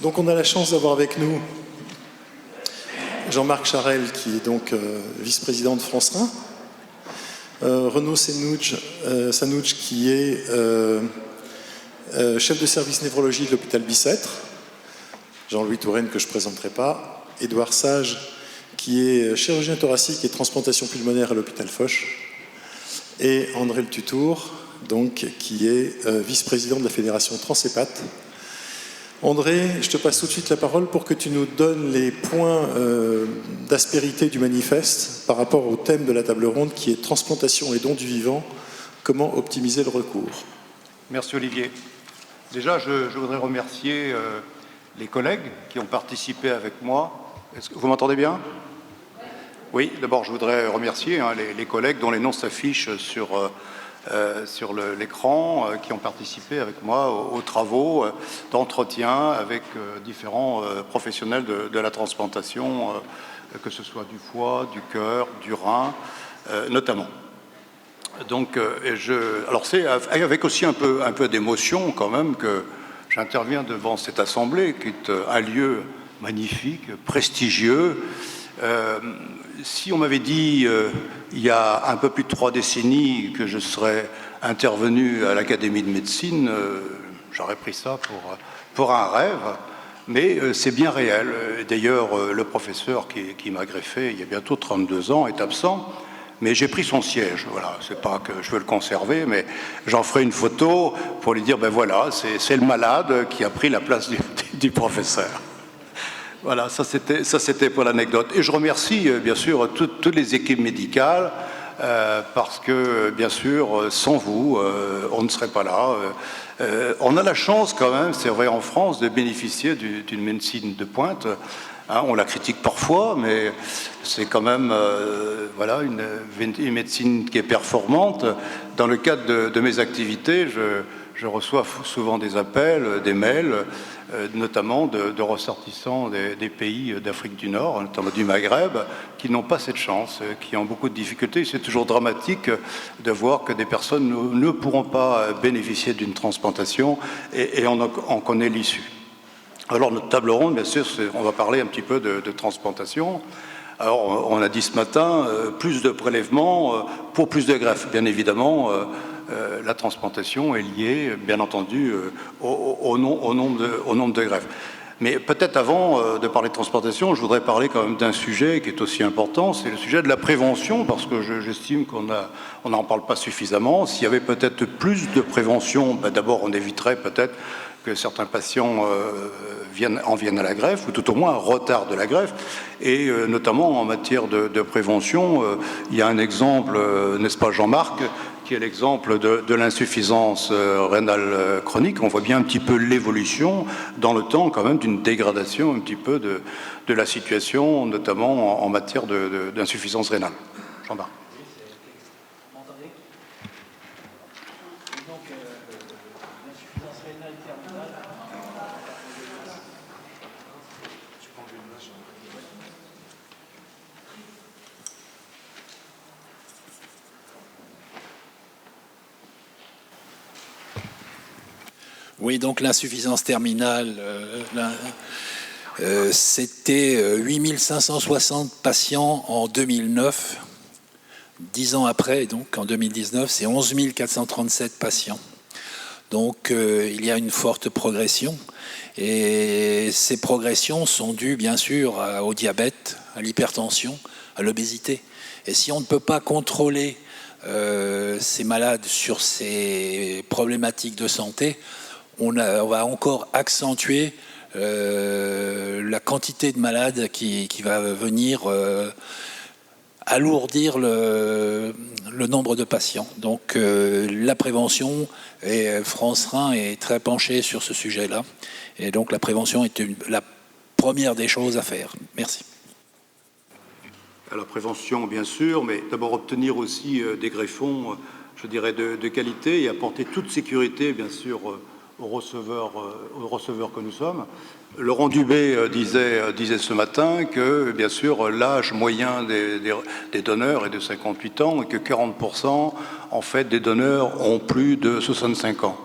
Donc on a la chance d'avoir avec nous Jean-Marc Charel, qui est donc vice-président de France Rhin, Renaud Sanouj, qui est chef de service névrologie de l'hôpital Bicêtre, Jean-Louis Touraine, que je ne présenterai pas, Édouard Sage, qui est chirurgien thoracique et transplantation pulmonaire à l'hôpital Foch, et André Le Tutour, donc, qui est vice-président de la fédération Transhépat. André, je te passe tout de suite la parole pour que tu nous donnes les points d'aspérité du manifeste par rapport au thème de la table ronde qui est transplantation et don du vivant, comment optimiser le recours. Merci Olivier. Déjà, je voudrais remercier les collègues qui ont participé avec moi. Est-ce que vous m'entendez bien? Oui, d'abord je voudrais remercier les collègues dont les noms s'affichent sur l'écran, qui ont participé avec moi aux travaux d'entretien avec différents professionnels de la transplantation, que ce soit du foie, du cœur, du rein, notamment. Donc, alors c'est avec aussi un peu d'émotion quand même que j'interviens devant cette assemblée, qui est un lieu magnifique, prestigieux. Si on m'avait dit il y a un peu plus de 3 décennies que je serais intervenu à l'Académie de médecine, j'aurais pris ça pour un rêve, mais c'est bien réel. D'ailleurs, le professeur qui m'a greffé il y a bientôt 32 ans est absent, mais j'ai pris son siège. Voilà, c'est pas que je veux le conserver, mais j'en ferai une photo pour lui dire, ben voilà, c'est le malade qui a pris la place du professeur. Voilà, ça c'était pour l'anecdote. Et je remercie bien sûr toutes les équipes médicales parce que bien sûr sans vous on ne serait pas là. On a la chance quand même, c'est vrai en France, de bénéficier d'une médecine de pointe. Hein, on la critique parfois, mais c'est quand même voilà, une médecine qui est performante. Dans le cadre de mes activités, je reçois souvent des appels, des mails, notamment de ressortissants des pays d'Afrique du Nord, notamment du Maghreb, qui n'ont pas cette chance, qui ont beaucoup de difficultés. C'est toujours dramatique de voir que des personnes ne pourront pas bénéficier d'une transplantation et on connaît l'issue. Alors notre table ronde, bien sûr, on va parler un petit peu de transplantation. Alors on a dit ce matin, plus de prélèvements pour plus de greffes, bien évidemment. La transplantation est liée, bien entendu, au nombre de greffes. Mais peut-être avant de parler de transplantation, je voudrais parler quand même d'un sujet qui est aussi important, c'est le sujet de la prévention, parce que j'estime qu'on n'en parle pas suffisamment. S'il y avait peut-être plus de prévention, ben d'abord on éviterait peut-être que certains patients en viennent à la greffe, ou tout au moins retardent la greffe. Et notamment en matière de prévention, il y a un exemple, n'est-ce pas Jean-Marc, qui est l'exemple de l'insuffisance rénale chronique. On voit bien un petit peu l'évolution dans le temps quand même d'une dégradation un petit peu de la situation, notamment en matière d'insuffisance rénale. Jean-Marc. Oui, donc l'insuffisance terminale, c'était 8560 patients en 2009. 10 ans après, donc en 2019, c'est 11 437 patients. Donc il y a une forte progression. Et ces progressions sont dues, bien sûr, au diabète, à l'hypertension, à l'obésité. Et si on ne peut pas contrôler ces malades sur ces problématiques de santé, on va encore accentuer la quantité de malades qui va venir alourdir le nombre de patients. Donc la prévention, et France Rhin est très penchée sur ce sujet-là. Et donc la prévention est la première des choses à faire. Merci. À la prévention, bien sûr, mais d'abord obtenir aussi des greffons, je dirais, de qualité et apporter toute sécurité, bien sûr, aux receveurs que nous sommes. Laurent Dubé disait ce matin que, bien sûr, l'âge moyen des donneurs est de 58 ans et que 40% en fait des donneurs ont plus de 65 ans.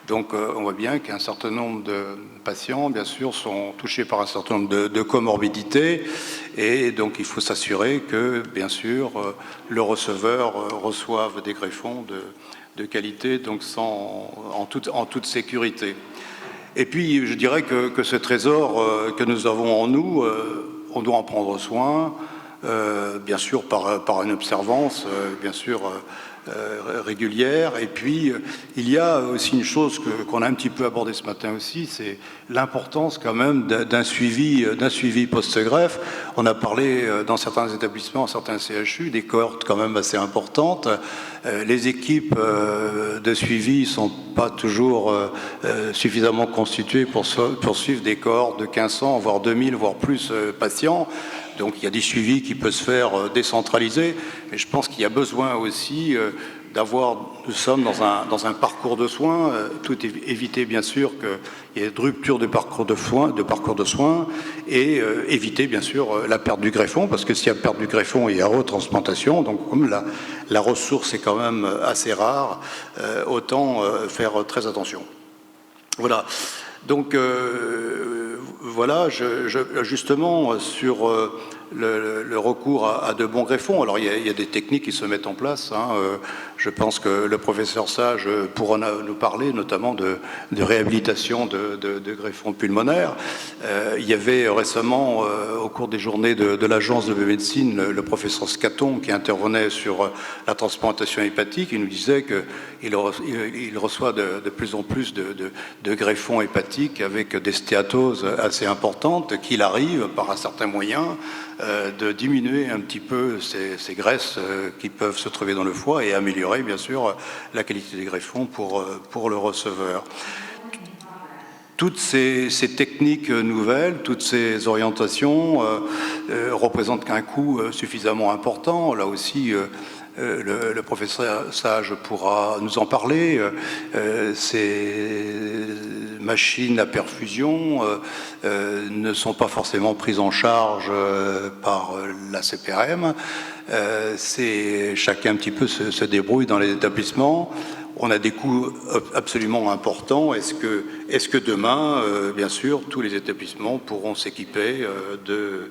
Donc on voit bien qu'un certain nombre de patients, bien sûr, sont touchés par un certain nombre de comorbidités, et donc il faut s'assurer que, bien sûr, le receveur reçoive des greffons de qualité, donc en toute sécurité. Et puis je dirais que ce trésor que nous avons en nous, on doit en prendre soin, bien sûr par une observance, bien sûr, régulière. Et puis il y a aussi une chose qu'on a un petit peu abordée ce matin aussi, c'est l'importance quand même d'un suivi post-greffe. On a parlé dans certains établissements, certains CHU, des cohortes quand même assez importantes. Les équipes de suivi sont pas toujours suffisamment constituées pour suivre des cohortes de 1500, voire 2000, voire plus patients. Donc il y a des suivis qui peuvent se faire décentralisés, mais je pense qu'il y a besoin aussi nous sommes dans un parcours de soins, tout éviter bien sûr qu'il y ait de rupture de parcours de soins, et éviter bien sûr la perte du greffon, parce que s'il y a perte du greffon, il y a retransplantation, donc comme la ressource est quand même assez rare, autant faire très attention. Voilà. Donc voilà, justement sur le recours à de bons greffons. Alors il y a des techniques qui se mettent en place. Je pense que le professeur Sage pourra nous parler notamment de réhabilitation de greffons pulmonaires. Il y avait récemment, au cours des journées de l'agence de biomédecine, le professeur Scaton qui intervenait sur la transplantation hépatique. Il nous disait qu'il reçoit de plus en plus de greffons hépatiques avec des stéatoses assez importantes, qu'il arrive par un certain moyen de diminuer un petit peu ces graisses qui peuvent se trouver dans le foie et améliorer bien sûr la qualité des greffons pour le receveur. Toutes ces techniques nouvelles, toutes ces orientations représentent un coût suffisamment important. Là aussi, le professeur Sage pourra nous en parler. Ces machines à perfusion ne sont pas forcément prises en charge par la CPRM. Chacun un petit peu se débrouille dans les établissements. On a des coûts absolument importants. Est-ce que demain, bien sûr, tous les établissements pourront s'équiper de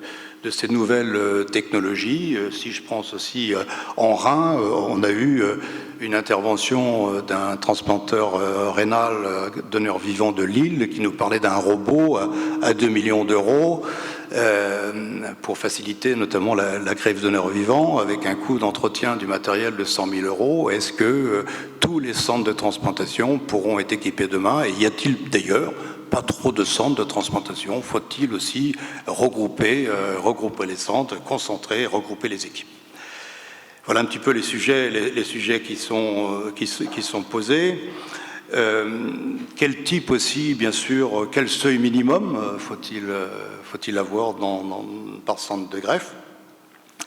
ces nouvelles technologies? Si je pense aussi en rein, on a eu une intervention d'un transplanteur rénal, donneur vivant de Lille, qui nous parlait d'un robot à 2 millions d'euros pour faciliter notamment la greffe donneur vivant, avec un coût d'entretien du matériel de 100 000 euros. Est-ce que tous les centres de transplantation pourront être équipés demain? Et y a-t-il d'ailleurs pas trop de centres de transplantation? Faut-il aussi regrouper les centres, concentrer, regrouper les équipes? Voilà un petit peu les sujets qui sont posés. Quel type aussi, bien sûr, quel seuil minimum faut-il avoir par centre de greffe?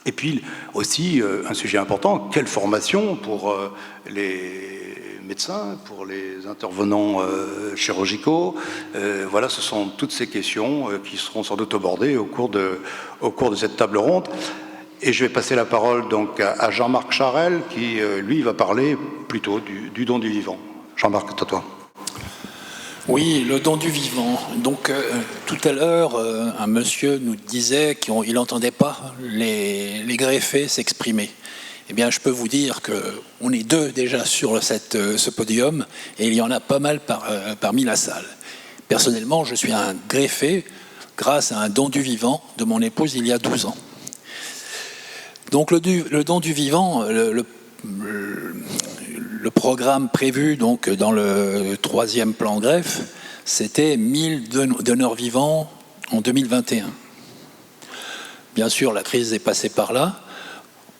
Et puis aussi, un sujet important, quelle formation pour les médecins, pour les intervenants chirurgicaux? Voilà, ce sont toutes ces questions qui seront sans doute abordées au cours de cette table ronde. Et je vais passer la parole donc à Jean-Marc Charel, qui, lui, va parler plutôt du don du vivant. Jean-Marc, à toi. Oui, le don du vivant. Donc, tout à l'heure, un monsieur nous disait qu'il n'entendait pas les greffés s'exprimer. Eh bien, je peux vous dire qu'on est deux déjà sur ce podium, et il y en a pas mal parmi la salle. Personnellement, je suis un greffé grâce à un don du vivant de mon épouse il y a 12 ans. Donc, le don du vivant, le programme prévu donc, dans le 3e plan greffe, c'était 1000 donneurs vivants en 2021. Bien sûr, la crise est passée par là.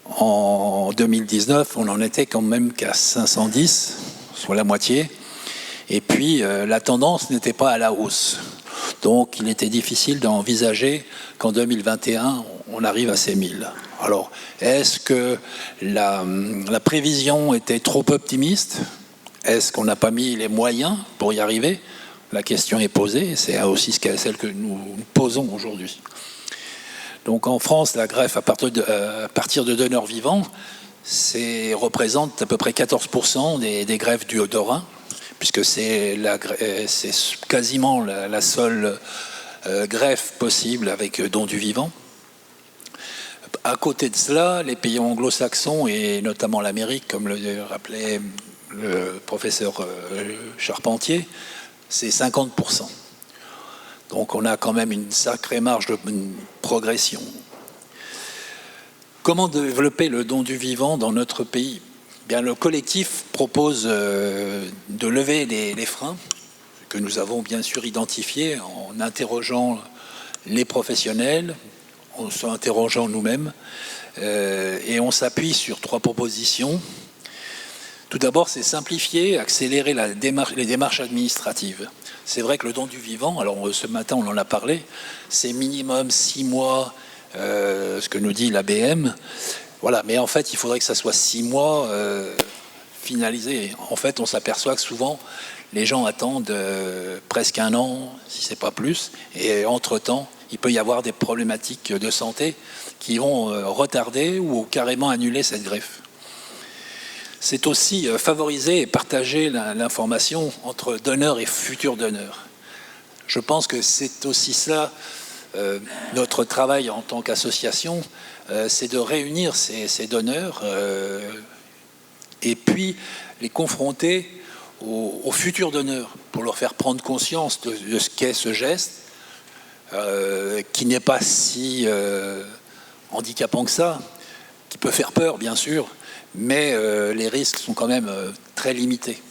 En 2019, on n'en était quand même qu'à 510, soit la moitié. Et puis, la tendance n'était pas à la hausse. Donc, il était difficile d'envisager qu'en 2021, on arrive à ces 1000. Alors, est-ce que la prévision était trop optimiste? Est-ce qu'on n'a pas mis les moyens pour y arriver? La question est posée, c'est aussi celle que nous posons aujourd'hui. Donc en France, la greffe à partir de donneurs vivants représente à peu près 14% des greffes du rein, puisque c'est quasiment la seule greffe possible avec don du vivant. À côté de cela, les pays anglo-saxons, et notamment l'Amérique, comme le rappelait le professeur Charpentier, c'est 50%. Donc on a quand même une sacrée marge de progression. Comment développer le don du vivant dans notre pays? Bien, le collectif propose de lever les freins que nous avons bien sûr identifiés en interrogeant les professionnels, en s'interrogeant nous-mêmes, et on s'appuie sur 3 propositions. Tout d'abord, c'est simplifier, accélérer les démarches administratives. C'est vrai que le don du vivant, alors ce matin on en a parlé, c'est minimum 6 mois, ce que nous dit l'ABM. Voilà, mais en fait, il faudrait que ça soit 6 mois finalisé. En fait, on s'aperçoit que souvent, les gens attendent presque 1 an, si c'est pas plus, et entre-temps, il peut y avoir des problématiques de santé qui vont retarder ou carrément annuler cette greffe. C'est aussi favoriser et partager l'information entre donneurs et futurs donneurs. Je pense que c'est aussi ça, notre travail en tant qu'association, c'est de réunir ces donneurs et puis les confronter aux futurs donneurs pour leur faire prendre conscience de ce qu'est ce geste, qui n'est pas si handicapant que ça, qui peut faire peur bien sûr, mais les risques sont quand même très limités.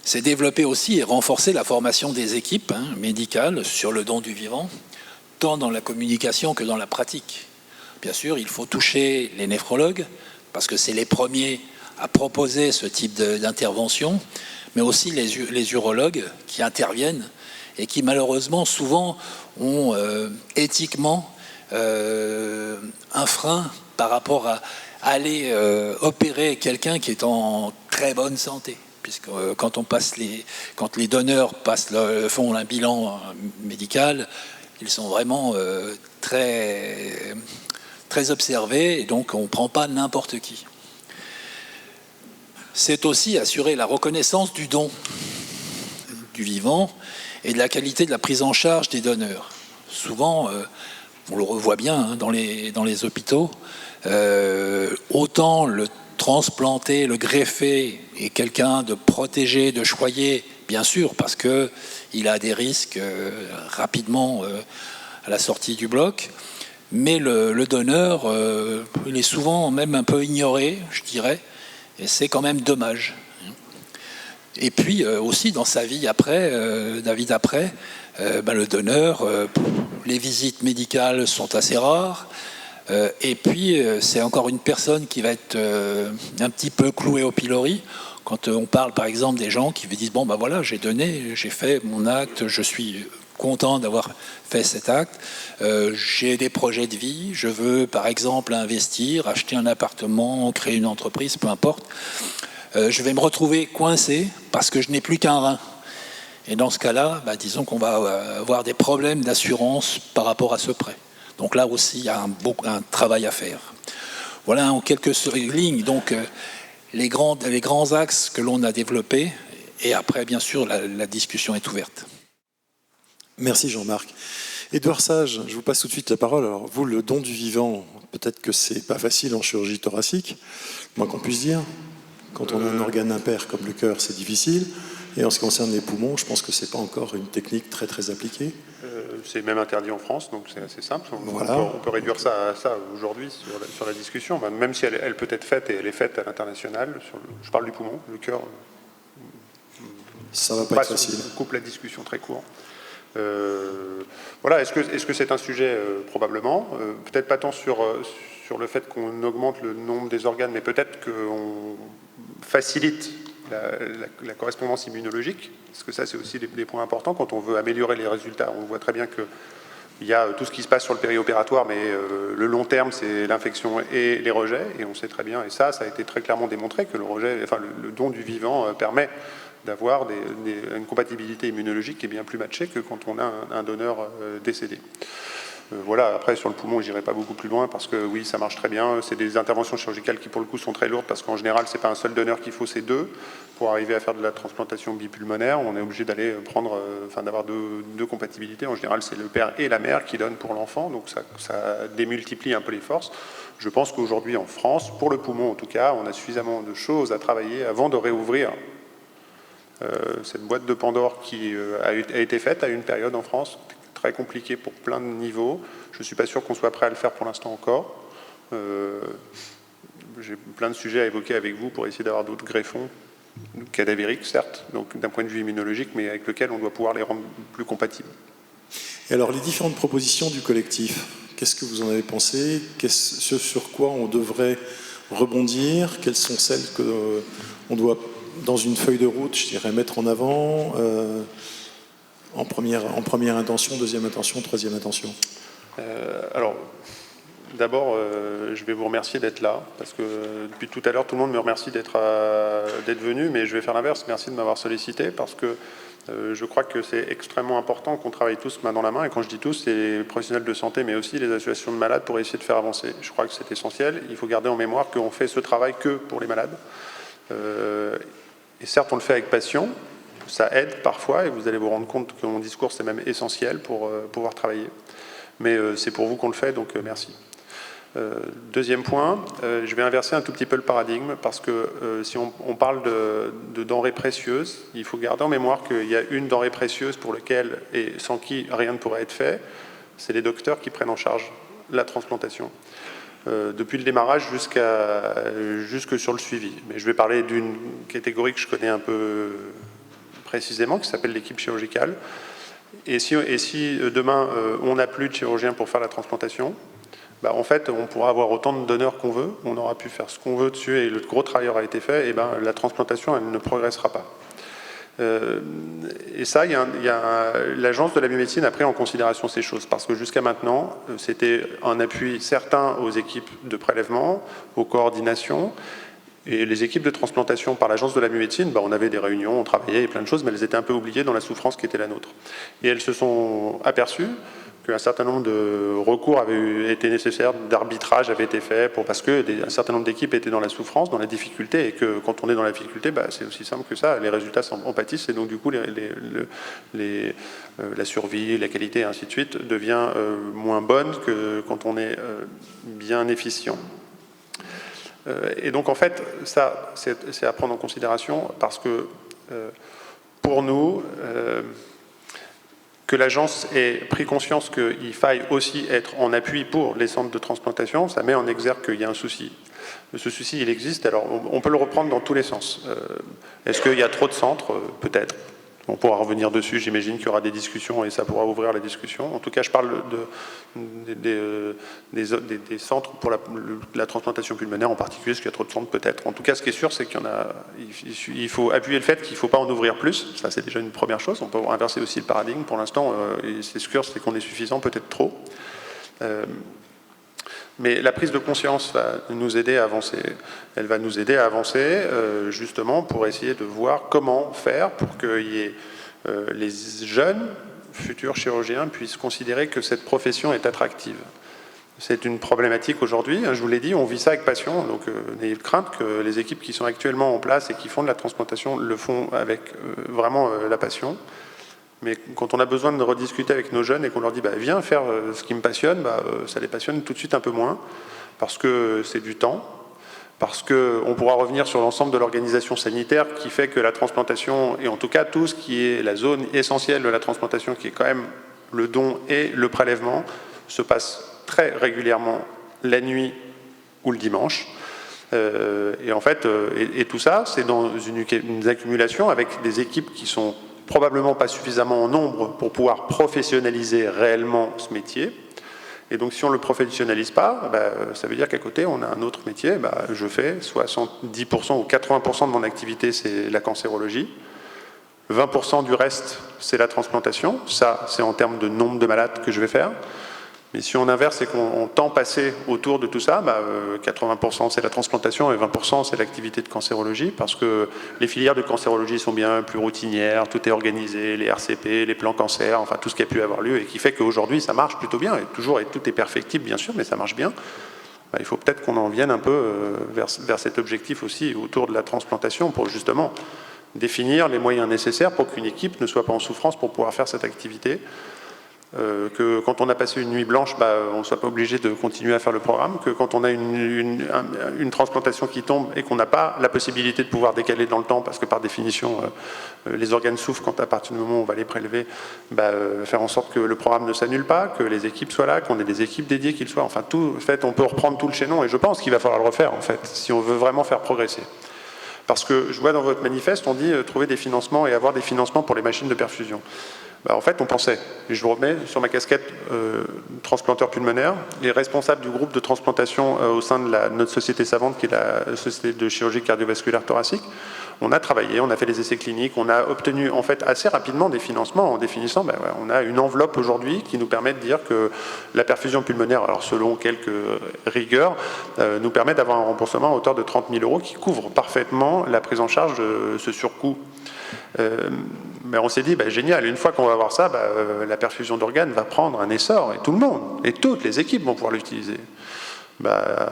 C'est développer aussi et renforcer la formation des équipes médicales sur le don du vivant, tant dans la communication que dans la pratique. Bien sûr, il faut toucher les néphrologues, parce que c'est les premiers à proposer ce type d'intervention, mais aussi les urologues qui interviennent et qui malheureusement souvent ont éthiquement un frein par rapport à aller opérer quelqu'un qui est en très bonne santé, puisque quand les donneurs font un bilan médical, ils sont vraiment très, très observés, et donc on ne prend pas n'importe qui. C'est aussi assurer la reconnaissance du don du vivant et de la qualité de la prise en charge des donneurs. Souvent, on le revoit bien dans les hôpitaux, autant le transplanter, le greffer est quelqu'un de protégé, de choyé, bien sûr, parce qu'il a des risques rapidement à la sortie du bloc, mais le donneur, il est souvent même un peu ignoré, je dirais, et c'est quand même dommage. Et puis aussi dans sa vie après, le donneur, les visites médicales sont assez rares, et puis c'est encore une personne qui va être un petit peu clouée au pilori. Quand on parle par exemple des gens qui disent bon ben voilà, j'ai donné, j'ai fait mon acte, je suis content d'avoir fait cet acte, j'ai des projets de vie, je veux par exemple investir, acheter un appartement, créer une entreprise, peu importe. Je vais me retrouver coincé parce que je n'ai plus qu'un rein. Et dans ce cas-là, disons qu'on va avoir des problèmes d'assurance par rapport à ce prêt. Donc là aussi, il y a un travail à faire. Voilà en quelques lignes donc les grands axes que l'on a développés. Et après, bien sûr, la discussion est ouverte. Merci Jean-Marc. Édouard Sage, je vous passe tout de suite la parole. Alors vous, le don du vivant, peut-être que c'est pas facile en chirurgie thoracique, moins qu'on puisse dire. Quand on a un organe impair comme le cœur, c'est difficile. Et en ce qui concerne les poumons, je pense que c'est pas encore une technique très très appliquée. C'est même interdit en France, donc c'est assez simple. Voilà. On peut réduire ça à ça aujourd'hui sur la discussion, même si elle peut être faite, et elle est faite à l'international. Je parle du poumon, le cœur. Ça va pas être facile. On coupe la discussion très court. Voilà, est-ce que c'est un sujet probablement, peut-être pas tant sur le fait qu'on augmente le nombre des organes, mais peut-être qu'on facilite la correspondance immunologique, parce que ça c'est aussi des points importants quand on veut améliorer les résultats. On voit très bien qu'il y a tout ce qui se passe sur le périopératoire, mais le long terme c'est l'infection et les rejets, et on sait très bien, et ça a été très clairement démontré que le don du vivant permet d'avoir une compatibilité immunologique qui est bien plus matchée que quand on a un donneur décédé. Voilà, après sur le poumon, j'irai pas beaucoup plus loin parce que oui, ça marche très bien. C'est des interventions chirurgicales qui pour le coup sont très lourdes parce qu'en général, c'est pas un seul donneur qu'il faut, c'est deux. Pour arriver à faire de la transplantation bipulmonaire, on est obligé d'aller prendre, d'avoir deux compatibilités. En général, c'est le père et la mère qui donnent pour l'enfant, donc ça démultiplie un peu les forces. Je pense qu'aujourd'hui en France, pour le poumon en tout cas, on a suffisamment de choses à travailler avant de réouvrir cette boîte de Pandore qui a été faite à une période en France très compliquée pour plein de niveaux. Je ne suis pas sûr qu'on soit prêt à le faire pour l'instant encore. J'ai plein de sujets à évoquer avec vous pour essayer d'avoir d'autres greffons, cadavériques certes, donc d'un point de vue immunologique, mais avec lequel on doit pouvoir les rendre plus compatibles. Et alors, les différentes propositions du collectif, qu'est-ce que vous en avez pensé? Ce sur quoi on devrait rebondir? Quelles sont celles qu'on doit, dans une feuille de route, je dirais, mettre en avant en première intention, deuxième intention, troisième intention? Alors, d'abord, je vais vous remercier d'être là, parce que depuis tout à l'heure, tout le monde me remercie d'être venu, mais je vais faire l'inverse. Merci de m'avoir sollicité, parce que je crois que c'est extrêmement important qu'on travaille tous main dans la main, et quand je dis tous, c'est les professionnels de santé, mais aussi les associations de malades pour essayer de faire avancer. Je crois que c'est essentiel. Il faut garder en mémoire qu'on fait ce travail que pour les malades. Et certes, on le fait avec passion, ça aide parfois, et vous allez vous rendre compte que mon discours, c'est même essentiel pour pouvoir travailler. Mais c'est pour vous qu'on le fait, donc merci. Deuxième point, je vais inverser un tout petit peu le paradigme parce que si on parle de denrées précieuses, il faut garder en mémoire qu'il y a une denrée précieuse pour laquelle et sans qui rien ne pourrait être fait, c'est les docteurs qui prennent en charge la transplantation. Depuis le démarrage jusque sur le suivi. Mais je vais parler d'une catégorie que je connais un peu précisément, qui s'appelle l'équipe chirurgicale. Et si demain on n'a plus de chirurgiens pour faire la transplantation, en fait, on pourra avoir autant de donneurs qu'on veut, on aura pu faire ce qu'on veut dessus et le gros travail aura été fait, et la transplantation, elle ne progressera pas. Et ça, l'Agence de la biomédecine a pris en considération ces choses, parce que jusqu'à maintenant, c'était un appui certain aux équipes de prélèvement, aux coordinations, et les équipes de transplantation par l'Agence de la biomédecine, on avait des réunions, on travaillait et plein de choses, mais elles étaient un peu oubliées dans la souffrance qui était la nôtre. Et elles se sont aperçues qu'un certain nombre de recours avaient été nécessaires, d'arbitrage avait été fait, parce qu'un certain nombre d'équipes étaient dans la souffrance, dans la difficulté, et que quand on est dans la difficulté, c'est aussi simple que ça, les résultats en pâtissent, et donc du coup la survie, la qualité, et ainsi de suite, devient moins bonne que quand on est bien efficient. Et donc en fait, ça, c'est à prendre en considération, parce que pour nous, que l'agence ait pris conscience qu'il faille aussi être en appui pour les centres de transplantation, ça met en exergue qu'il y a un souci. Ce souci, il existe, alors on peut le reprendre dans tous les sens. Est-ce qu'il y a trop de centres? Peut-être. On pourra revenir dessus, j'imagine qu'il y aura des discussions et ça pourra ouvrir la discussion. En tout cas, je parle des centres pour la transplantation pulmonaire en particulier, est-ce qu'il y a trop de centres? Peut-être. En tout cas, ce qui est sûr, c'est il faut appuyer le fait qu'il ne faut pas en ouvrir plus. Ça, c'est déjà une première chose. On peut inverser aussi le paradigme. Pour l'instant, c'est sûr, c'est qu'on est suffisant, peut-être trop. Mais la prise de conscience va nous aider à avancer. Elle va nous aider à avancer justement pour essayer de voir comment faire pour que les jeunes futurs chirurgiens puissent considérer que cette profession est attractive. C'est une problématique aujourd'hui, je vous l'ai dit, on vit ça avec passion, donc n'ayez crainte que les équipes qui sont actuellement en place et qui font de la transplantation le font avec vraiment la passion. Mais quand on a besoin de rediscuter avec nos jeunes et qu'on leur dit viens faire ce qui me passionne, ça les passionne tout de suite un peu moins, parce que c'est du temps, parce qu'on pourra revenir sur l'ensemble de l'organisation sanitaire qui fait que la transplantation, et en tout cas tout ce qui est la zone essentielle de la transplantation, qui est quand même le don et le prélèvement, se passe très régulièrement la nuit ou le dimanche. Et en fait, et tout ça, c'est dans une accumulation avec des équipes qui sont probablement pas suffisamment en nombre pour pouvoir professionnaliser réellement ce métier. Et donc si on ne le professionnalise pas, ça veut dire qu'à côté on a un autre métier. Je fais 70% ou 80% de mon activité, c'est la cancérologie. 20% du reste, c'est la transplantation. Ça, c'est en termes de nombre de malades que je vais faire. Mais si on inverse et qu'on tend passer autour de tout ça, 80% c'est la transplantation et 20% c'est l'activité de cancérologie, parce que les filières de cancérologie sont bien plus routinières, tout est organisé, les RCP, les plans cancer, enfin tout ce qui a pu avoir lieu, et qui fait qu'aujourd'hui ça marche plutôt bien, et tout est perfectible bien sûr, mais ça marche bien. Il faut peut-être qu'on en vienne un peu vers cet objectif aussi autour de la transplantation, pour justement définir les moyens nécessaires pour qu'une équipe ne soit pas en souffrance pour pouvoir faire cette activité. Que quand on a passé une nuit blanche, on ne soit pas obligé de continuer à faire le programme, que quand on a une transplantation qui tombe et qu'on n'a pas la possibilité de pouvoir décaler dans le temps, parce que par définition, les organes souffrent quand à partir du moment où on va les prélever, faire en sorte que le programme ne s'annule pas, que les équipes soient là, qu'on ait des équipes dédiées qu'ils soient, enfin tout, en fait, on peut reprendre tout le chaînon, et je pense qu'il va falloir le refaire, en fait, si on veut vraiment faire progresser. Parce que je vois dans votre manifeste, on dit trouver des financements et avoir des financements pour les machines de perfusion. En fait, on pensait, et je vous remets sur ma casquette transplanteur pulmonaire, les responsables du groupe de transplantation au sein de notre société savante, qui est la Société de chirurgie cardiovasculaire thoracique. On a travaillé, on a fait des essais cliniques, on a obtenu en fait assez rapidement des financements en définissant, on a une enveloppe aujourd'hui qui nous permet de dire que la perfusion pulmonaire, alors selon quelques rigueurs, nous permet d'avoir un remboursement à hauteur de 30 000 € qui couvre parfaitement la prise en charge de ce surcoût. Mais on s'est dit, génial, une fois qu'on va avoir ça, la perfusion d'organes va prendre un essor, et tout le monde, et toutes les équipes vont pouvoir l'utiliser.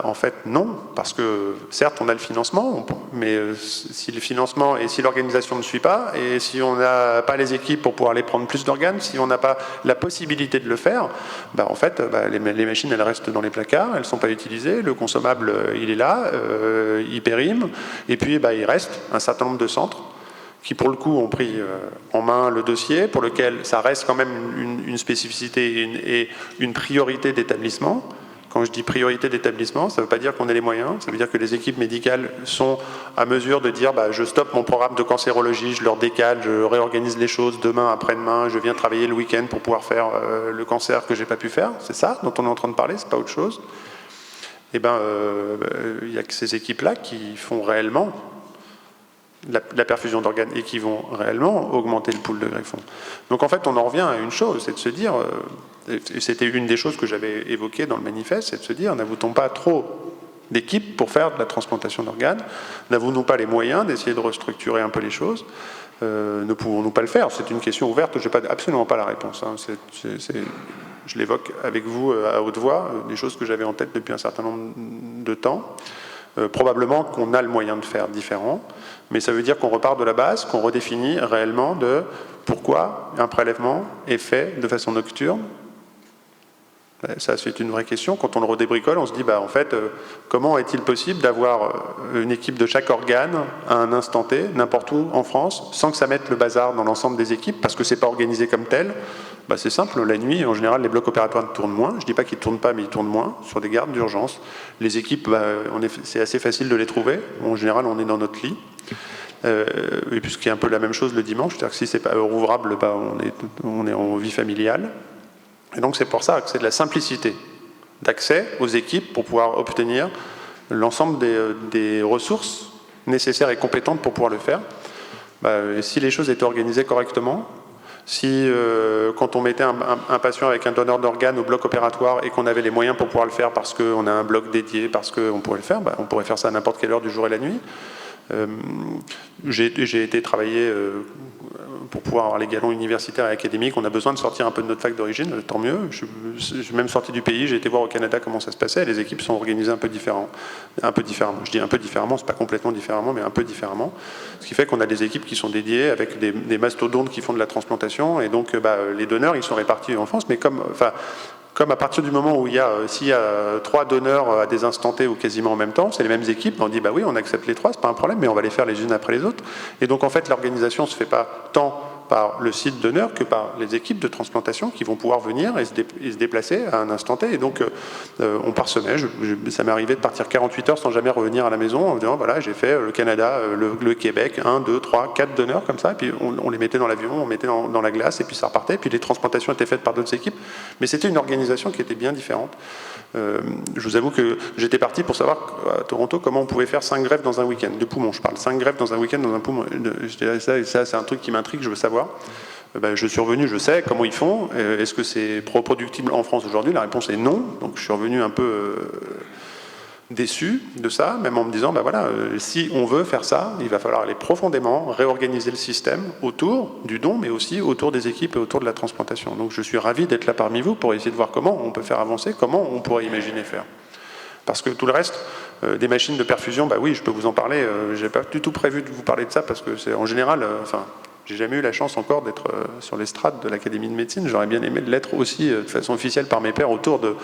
En fait, non, parce que certes, on a le financement, mais si le financement et si l'organisation ne suit pas, et si on n'a pas les équipes pour pouvoir aller prendre plus d'organes, si on n'a pas la possibilité de le faire, en fait, les machines, elles restent dans les placards, elles ne sont pas utilisées, le consommable, il est là, il périme, et puis il reste un certain nombre de centres qui pour le coup ont pris en main le dossier, pour lequel ça reste quand même une spécificité et une priorité d'établissement. Quand je dis priorité d'établissement, ça ne veut pas dire qu'on ait les moyens, ça veut dire que les équipes médicales sont à mesure de dire je stoppe mon programme de cancérologie, je leur décale, je réorganise les choses demain, après-demain, je viens travailler le week-end pour pouvoir faire le cancer que je n'ai pas pu faire. C'est ça dont on est en train de parler, c'est pas autre chose. Il y a que ces équipes-là qui font réellement la perfusion d'organes et qui vont réellement augmenter le pool de greffons. Donc en fait, on en revient à une chose, c'est de se dire, et c'était une des choses que j'avais évoquées dans le manifeste, c'est de se dire, n'avons-nous pas trop d'équipes pour faire de la transplantation d'organes? N'avons-nous pas les moyens d'essayer de restructurer un peu les choses? Ne pouvons-nous pas le faire? C'est une question ouverte, je n'ai absolument pas la réponse. Je l'évoque avec vous à haute voix, des choses que j'avais en tête depuis un certain nombre de temps. Probablement qu'on a le moyen de faire différent, mais ça veut dire qu'on repart de la base, qu'on redéfinit réellement de pourquoi un prélèvement est fait de façon nocturne. Ça, c'est une vraie question. Quand on le redébricole, on se dit, en fait, comment est-il possible d'avoir une équipe de chaque organe à un instant T, n'importe où en France, sans que ça mette le bazar dans l'ensemble des équipes, parce que c'est pas organisé comme tel. C'est simple, la nuit, en général, les blocs opératoires tournent moins. Je ne dis pas qu'ils ne tournent pas, mais ils tournent moins sur des gardes d'urgence. Les équipes, c'est assez facile de les trouver. En général, on est dans notre lit. Et puis ce qui est un peu la même chose le dimanche, c'est-à-dire que si c'est pas heure ouvrable, on est en vie familiale. Et donc c'est pour ça que c'est de la simplicité d'accès aux équipes pour pouvoir obtenir l'ensemble des ressources nécessaires et compétentes pour pouvoir le faire. Et si les choses étaient organisées correctement, si quand on mettait un patient avec un donneur d'organes au bloc opératoire et qu'on avait les moyens pour pouvoir le faire parce qu'on a un bloc dédié, parce qu'on pourrait le faire, on pourrait faire ça à n'importe quelle heure du jour et la nuit. J'ai été travailler pour pouvoir avoir les galons universitaires et académiques. On a besoin de sortir un peu de notre fac d'origine, tant mieux. Je suis même sorti du pays, j'ai été voir au Canada comment ça se passait. Les équipes sont organisées un peu différemment. Je dis un peu différemment, c'est pas complètement différemment, mais un peu différemment. Ce qui fait qu'on a des équipes qui sont dédiées avec des mastodontes qui font de la transplantation, et donc les donneurs, ils sont répartis en France, mais comme à partir du moment où s'il y a 3 donneurs à des instants T ou quasiment en même temps, c'est les mêmes équipes, on dit oui, on accepte les 3, c'est pas un problème, mais on va les faire les unes après les autres. Et donc en fait, l'organisation se fait pas tant par le site donneur que par les équipes de transplantation qui vont pouvoir venir et se déplacer à un instant T. Et donc on parsemait, ça m'est arrivé de partir 48 heures sans jamais revenir à la maison en disant voilà, j'ai fait le Canada, le Québec, 1, 2, 3, 4 donneurs comme ça, et puis on les mettait dans l'avion, on mettait dans la glace, et puis ça repartait, et puis les transplantations étaient faites par d'autres équipes. Mais c'était une organisation qui était bien différente. Je vous avoue que j'étais parti pour savoir à Toronto comment on pouvait faire 5 greffes dans un week-end, de poumon, je parle, 5 greffes dans un week-end dans un poumon. Ça c'est un truc qui m'intrigue, je veux savoir. je suis revenu, je sais comment ils font. Est-ce que c'est reproductible en France aujourd'hui? La réponse est non. Donc je suis revenu un peu déçu de ça, même en me disant, si on veut faire ça, il va falloir aller profondément réorganiser le système autour du don, mais aussi autour des équipes et autour de la transplantation. Donc je suis ravi d'être là parmi vous pour essayer de voir comment on peut faire avancer, comment on pourrait imaginer faire. Parce que tout le reste, des machines de perfusion, oui, je peux vous en parler. J'ai pas du tout prévu de vous parler de ça parce que c'est en général, j'ai jamais eu la chance encore d'être sur l'estrade de l'Académie de médecine. J'aurais bien aimé l'être aussi de façon officielle par mes pairs autour de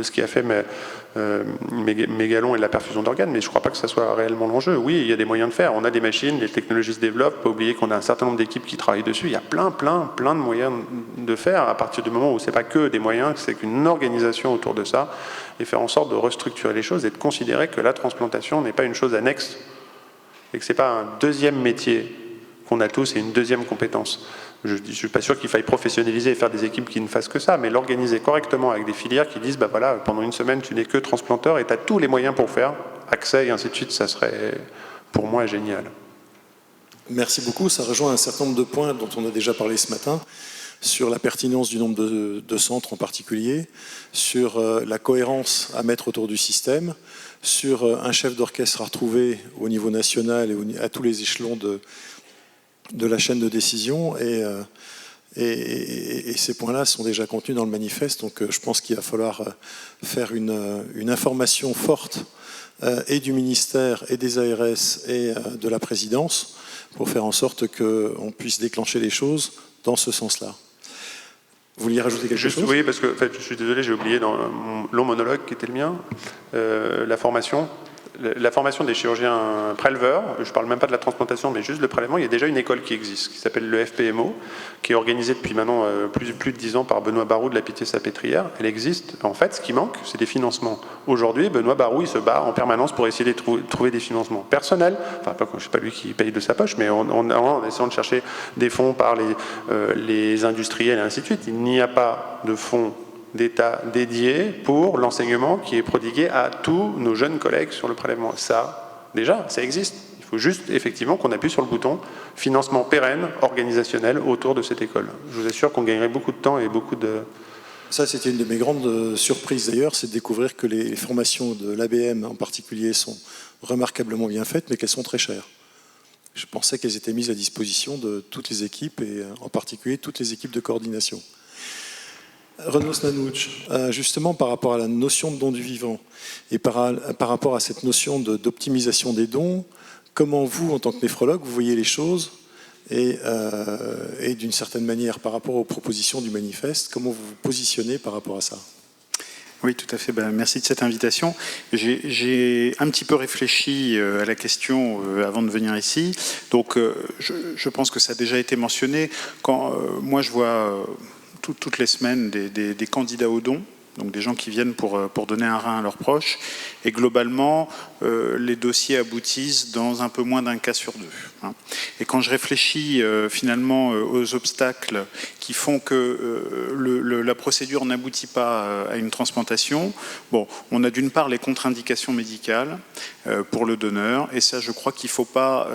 ce qui a fait mes galons et de la perfusion d'organes, mais je ne crois pas que ça soit réellement l'enjeu. Oui, il y a des moyens de faire. On a des machines, les technologies se développent. Pas oublier qu'on a un certain nombre d'équipes qui travaillent dessus. Il y a plein de moyens de faire à partir du moment où c'est pas que des moyens, c'est qu'une organisation autour de ça et faire en sorte de restructurer les choses et de considérer que la transplantation n'est pas une chose annexe et que c'est pas un deuxième métier qu'on a tous et une deuxième compétence. Je ne suis pas sûr qu'il faille professionnaliser et faire des équipes qui ne fassent que ça, mais l'organiser correctement avec des filières qui disent, pendant une semaine, tu n'es que transplanteur et tu as tous les moyens pour faire, accès et ainsi de suite, ça serait pour moi génial. Merci beaucoup. Ça rejoint un certain nombre de points dont on a déjà parlé ce matin, sur la pertinence du nombre de centres en particulier, sur la cohérence à mettre autour du système, sur un chef d'orchestre à retrouver au niveau national et à tous les échelons de la chaîne de décision, et ces points-là sont déjà contenus dans le manifeste, donc je pense qu'il va falloir faire une information forte et du ministère et des ARS et de la présidence pour faire en sorte qu'on puisse déclencher les choses dans ce sens-là. Vous vouliez rajouter quelque chose? Oui, parce que je suis désolé, j'ai oublié dans mon long monologue qui était le mien, la formation des chirurgiens préleveurs. Je ne parle même pas de la transplantation, mais juste le prélèvement. Il y a déjà une école qui existe, qui s'appelle le FPMO, qui est organisée depuis maintenant plus de 10 ans par Benoît Barou de la Pitié-Salpêtrière. Elle existe. En fait, ce qui manque, c'est des financements. Aujourd'hui, Benoît Barou, il se bat en permanence pour essayer de trouver des financements personnels. Enfin, je sais pas lui qui paye de sa poche, mais en essayant de chercher des fonds par les industriels et ainsi de suite. Il n'y a pas de fonds d'État dédié pour l'enseignement qui est prodigué à tous nos jeunes collègues sur le prélèvement. Ça, déjà, ça existe. Il faut juste, effectivement, qu'on appuie sur le bouton financement pérenne, organisationnel, autour de cette école. Je vous assure qu'on gagnerait beaucoup de temps et beaucoup de... Ça, c'était une de mes grandes surprises d'ailleurs, c'est de découvrir que les formations de l'ABM en particulier sont remarquablement bien faites, mais qu'elles sont très chères. Je pensais qu'elles étaient mises à disposition de toutes les équipes, et en particulier toutes les équipes de coordination. Renaud Snanouch, justement par rapport à la notion de don du vivant et par rapport à cette notion d'optimisation des dons, comment vous, en tant que néphrologue, vous voyez les choses et d'une certaine manière par rapport aux propositions du manifeste, comment vous vous positionnez par rapport à ça? Oui, tout à fait. Merci de cette invitation. J'ai un petit peu réfléchi à la question avant de venir ici. Donc, je pense que ça a déjà été mentionné. Quand moi, je vois... toutes les semaines des candidats aux dons, donc des gens qui viennent pour donner un rein à leurs proches, et globalement, les dossiers aboutissent dans un peu moins d'un cas sur deux. Et quand je réfléchis finalement aux obstacles qui font que la procédure n'aboutit pas à une transplantation, on a d'une part les contre-indications médicales pour le donneur, et ça je crois qu'il ne faut pas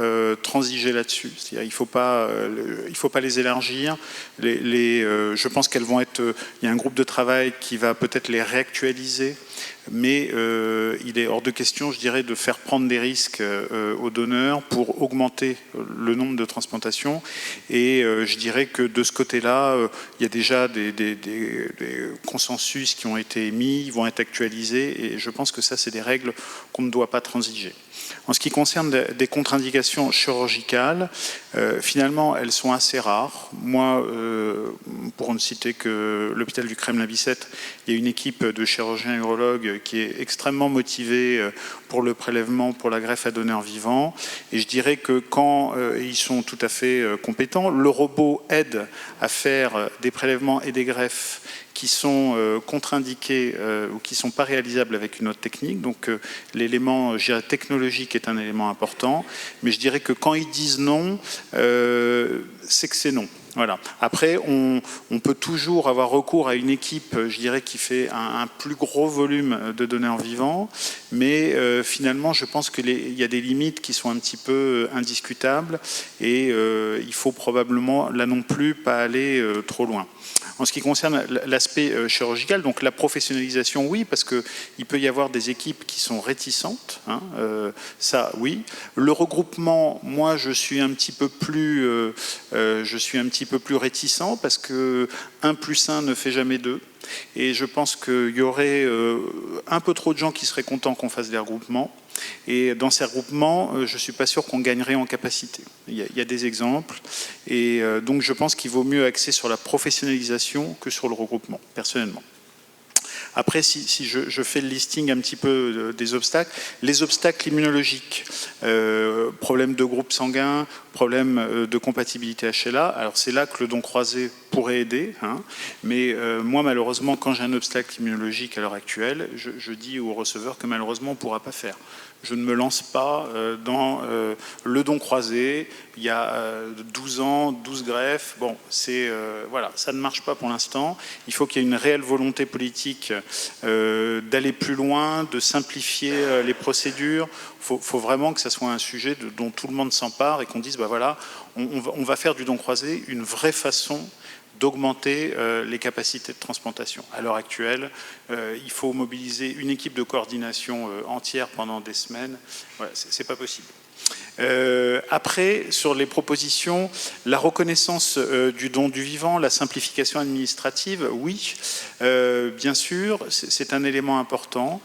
transiger là-dessus. C'est-à-dire, il faut pas les élargir. Je pense qu'elles vont être... Il y a un groupe de travail qui va peut-être les réactualiser, mais il est hors de question, je dirais, de faire prendre des risques aux donneurs pour augmenter le nombre de transplantations. Et je dirais que de ce côté-là, il y a déjà des consensus qui ont été émis, ils vont être actualisés, et je pense que ça, c'est des règles qu'on ne doit pas transiger. En ce qui concerne des contre-indications chirurgicales, finalement, elles sont assez rares. Moi, pour ne citer que l'hôpital du Kremlin-Bicêtre, il y a une équipe de chirurgiens urologues qui est extrêmement motivée pour le prélèvement, pour la greffe à donneur vivant. Et je dirais que quand ils sont tout à fait compétents, le robot aide à faire des prélèvements et des greffes qui sont contre-indiqués ou qui ne sont pas réalisables avec une autre technique. Donc l'élément technologique est un élément important. Mais je dirais que quand ils disent non, c'est que c'est non. Voilà. Après, on peut toujours avoir recours à une équipe, je dirais, qui fait un plus gros volume de donneurs vivants, mais finalement, je pense qu'il y a des limites qui sont un petit peu indiscutables et il faut probablement, là non plus, pas aller trop loin. En ce qui concerne l'aspect chirurgical, donc la professionnalisation, oui, parce qu'il peut y avoir des équipes qui sont réticentes, hein, ça, oui. Le regroupement, moi, je suis un petit peu plus réticent, parce que 1 + 1 ne fait jamais 2. Et je pense qu'il y aurait un peu trop de gens qui seraient contents qu'on fasse des regroupements. Et dans ces regroupements, je ne suis pas sûr qu'on gagnerait en capacité. Il y a des exemples. Et donc je pense qu'il vaut mieux axer sur la professionnalisation que sur le regroupement, personnellement. Après, si je fais le listing un petit peu des obstacles, les obstacles immunologiques, problème de groupe sanguin, problème de compatibilité HLA, alors c'est là que le don croisé pourrait aider, hein, mais moi malheureusement, quand j'ai un obstacle immunologique à l'heure actuelle, je dis au receveur que malheureusement on ne pourra pas faire. Je ne me lance pas dans le don croisé. Il y a 12 ans, 12 greffes. Bon, voilà, ça ne marche pas pour l'instant. Il faut qu'il y ait une réelle volonté politique d'aller plus loin, de simplifier les procédures. Il faut vraiment que ça soit un sujet dont tout le monde s'empare et qu'on dise, bah voilà, on va faire du don croisé une vraie façon d'augmenter les capacités de transplantation. À l'heure actuelle, il faut mobiliser une équipe de coordination entière pendant des semaines. Voilà, c'est pas possible. Après, sur les propositions, la reconnaissance du don du vivant, la simplification administrative, oui, bien sûr, c'est un élément important.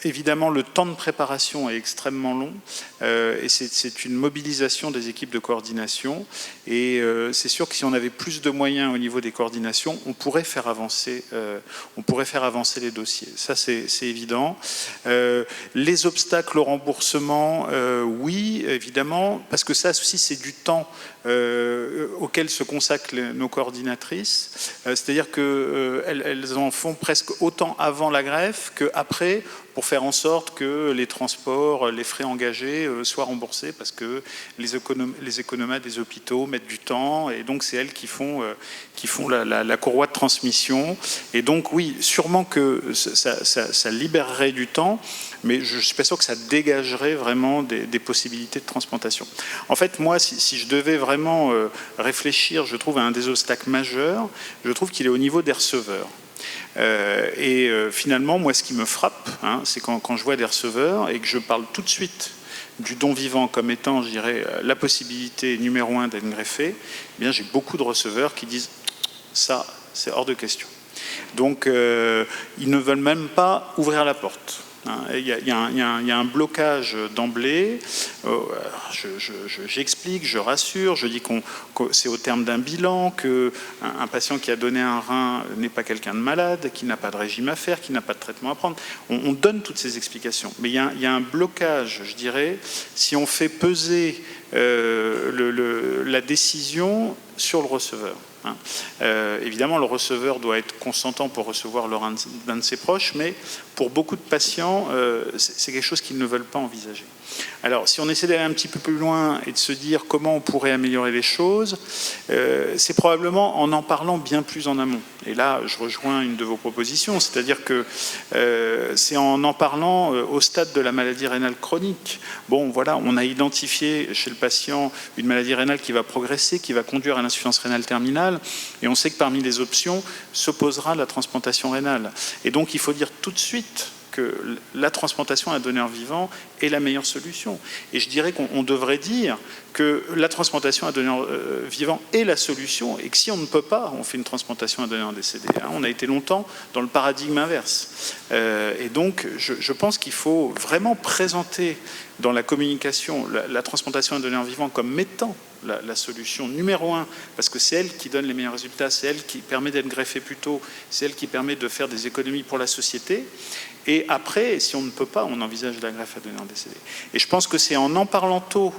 Évidemment, le temps de préparation est extrêmement long et c'est une mobilisation des équipes de coordination. Et c'est sûr que si on avait plus de moyens au niveau des coordinations, on pourrait faire avancer les dossiers. Ça, c'est évident. Les obstacles au remboursement, oui, évidemment, parce que ça aussi, c'est du temps auquel se consacrent nos coordinatrices. C'est-à-dire qu'elles en font presque autant avant la greffe qu'après, pour faire en sorte que les transports, les frais engagés soient remboursés, parce que les économates des hôpitaux mettent du temps, et donc c'est elles qui font la courroie de transmission. Et donc oui, sûrement que ça libérerait du temps, mais je ne suis pas sûr que ça dégagerait vraiment des possibilités de transplantation. En fait, moi, si je devais vraiment réfléchir, je trouve, à un des obstacles majeurs, je trouve qu'il est au niveau des receveurs. Finalement, moi, ce qui me frappe, hein, c'est quand je vois des receveurs et que je parle tout de suite du don vivant comme étant, je dirais, la possibilité numéro 1 d'être greffé, eh bien, j'ai beaucoup de receveurs qui disent « ça, c'est hors de question ». Donc, ils ne veulent même pas ouvrir la porte. Il y a un blocage d'emblée. J'explique, je rassure, je dis que c'est au terme d'un bilan, qu'un patient qui a donné un rein n'est pas quelqu'un de malade, qui n'a pas de régime à faire, qui n'a pas de traitement à prendre. On donne toutes ces explications. Mais il y a un blocage, je dirais, si on fait peser la décision sur le receveur. Évidemment, le receveur doit être consentant pour recevoir le rein d'un de ses proches, mais pour beaucoup de patients, c'est quelque chose qu'ils ne veulent pas envisager. Alors, si on essaie d'aller un petit peu plus loin et de se dire comment on pourrait améliorer les choses, c'est probablement en parlant bien plus en amont. Et là, je rejoins une de vos propositions, c'est-à-dire que c'est en parlant au stade de la maladie rénale chronique. Bon, voilà, on a identifié chez le patient une maladie rénale qui va progresser, qui va conduire à l'insuffisance rénale terminale, et on sait que parmi les options s'opposera la transplantation rénale. Et donc, il faut dire tout de suite que la transplantation à un donneur vivant est la meilleure solution. Et je dirais qu'on devrait dire que la transplantation à un donneur vivant est la solution, et que si on ne peut pas, on fait une transplantation à un donneur décédé. On a été longtemps dans le paradigme inverse. Et donc, je pense qu'il faut vraiment présenter dans la communication la transplantation à un donneur vivant comme mettant la solution numéro 1, parce que c'est elle qui donne les meilleurs résultats, c'est elle qui permet d'être greffé plus tôt, c'est elle qui permet de faire des économies pour la société. Et après, si on ne peut pas, on envisage la greffe à donneur décédé. Et je pense que c'est en parlant tôt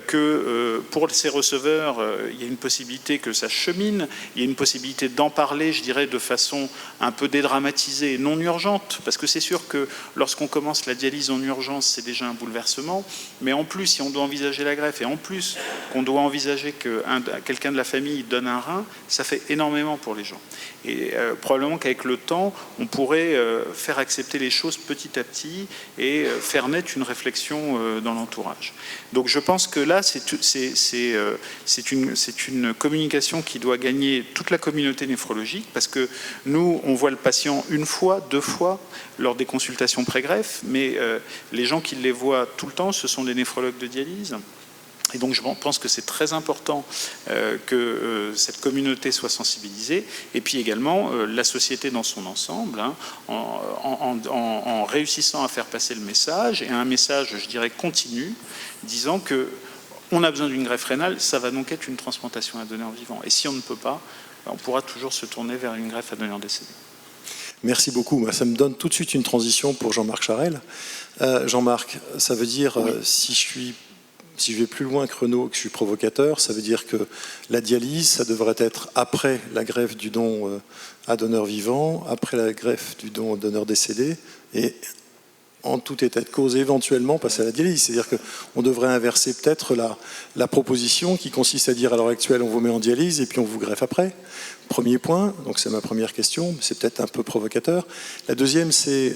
que pour ces receveurs, il y a une possibilité que ça chemine, il y a une possibilité d'en parler, je dirais, de façon un peu dédramatisée et non urgente, parce que c'est sûr que lorsqu'on commence la dialyse en urgence, c'est déjà un bouleversement, mais en plus, si on doit envisager la greffe, et en plus qu'on doit envisager que quelqu'un de la famille donne un rein, ça fait énormément pour les gens. Et probablement qu'avec le temps, on pourrait faire accepter les choses petit à petit et faire naître une réflexion dans l'entourage. Donc je pense que là, c'est une communication qui doit gagner toute la communauté néphrologique, parce que nous, on voit le patient une fois, deux fois lors des consultations pré-greffe, mais les gens qui les voient tout le temps, ce sont des néphrologues de dialyse. Et donc je pense que c'est très important que cette communauté soit sensibilisée, et puis également la société dans son ensemble, hein, en réussissant à faire passer le message, et un message, je dirais, continu, disant que on a besoin d'une greffe rénale, ça va donc être une transplantation à donneur vivant. Et si on ne peut pas, on pourra toujours se tourner vers une greffe à donneur décédé. Merci beaucoup. Ça me donne tout de suite une transition pour Jean-Marc Charel. Jean-Marc, ça veut dire, oui, si je vais plus loin que Renaud, que je suis provocateur, ça veut dire que la dialyse, ça devrait être après la greffe du don à donneur vivant, après la greffe du don à donneur décédé, et en tout état de cause, éventuellement passer à la dialyse. C'est-à-dire qu'on devrait inverser peut-être la proposition qui consiste à dire à l'heure actuelle, on vous met en dialyse et puis on vous greffe après. Premier point, donc c'est ma première question, c'est peut-être un peu provocateur. La deuxième, c'est...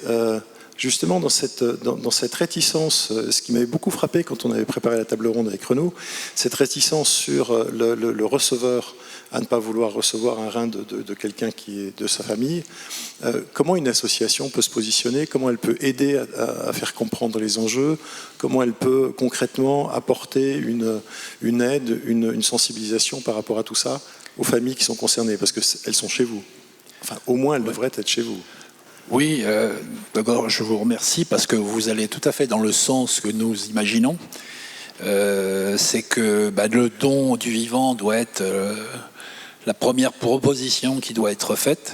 justement, dans cette réticence, ce qui m'avait beaucoup frappé quand on avait préparé la table ronde avec Renaud, cette réticence sur le receveur à ne pas vouloir recevoir un rein de quelqu'un qui est de sa famille, comment une association peut se positionner, comment elle peut aider à faire comprendre les enjeux, comment elle peut concrètement apporter une aide, une sensibilisation par rapport à tout ça aux familles qui sont concernées, parce qu'elles sont chez vous. Enfin, au moins, elles devraient être chez vous. Oui, d'abord je vous remercie parce que vous allez tout à fait dans le sens que nous imaginons. C'est que le don du vivant doit être la première proposition qui doit être faite,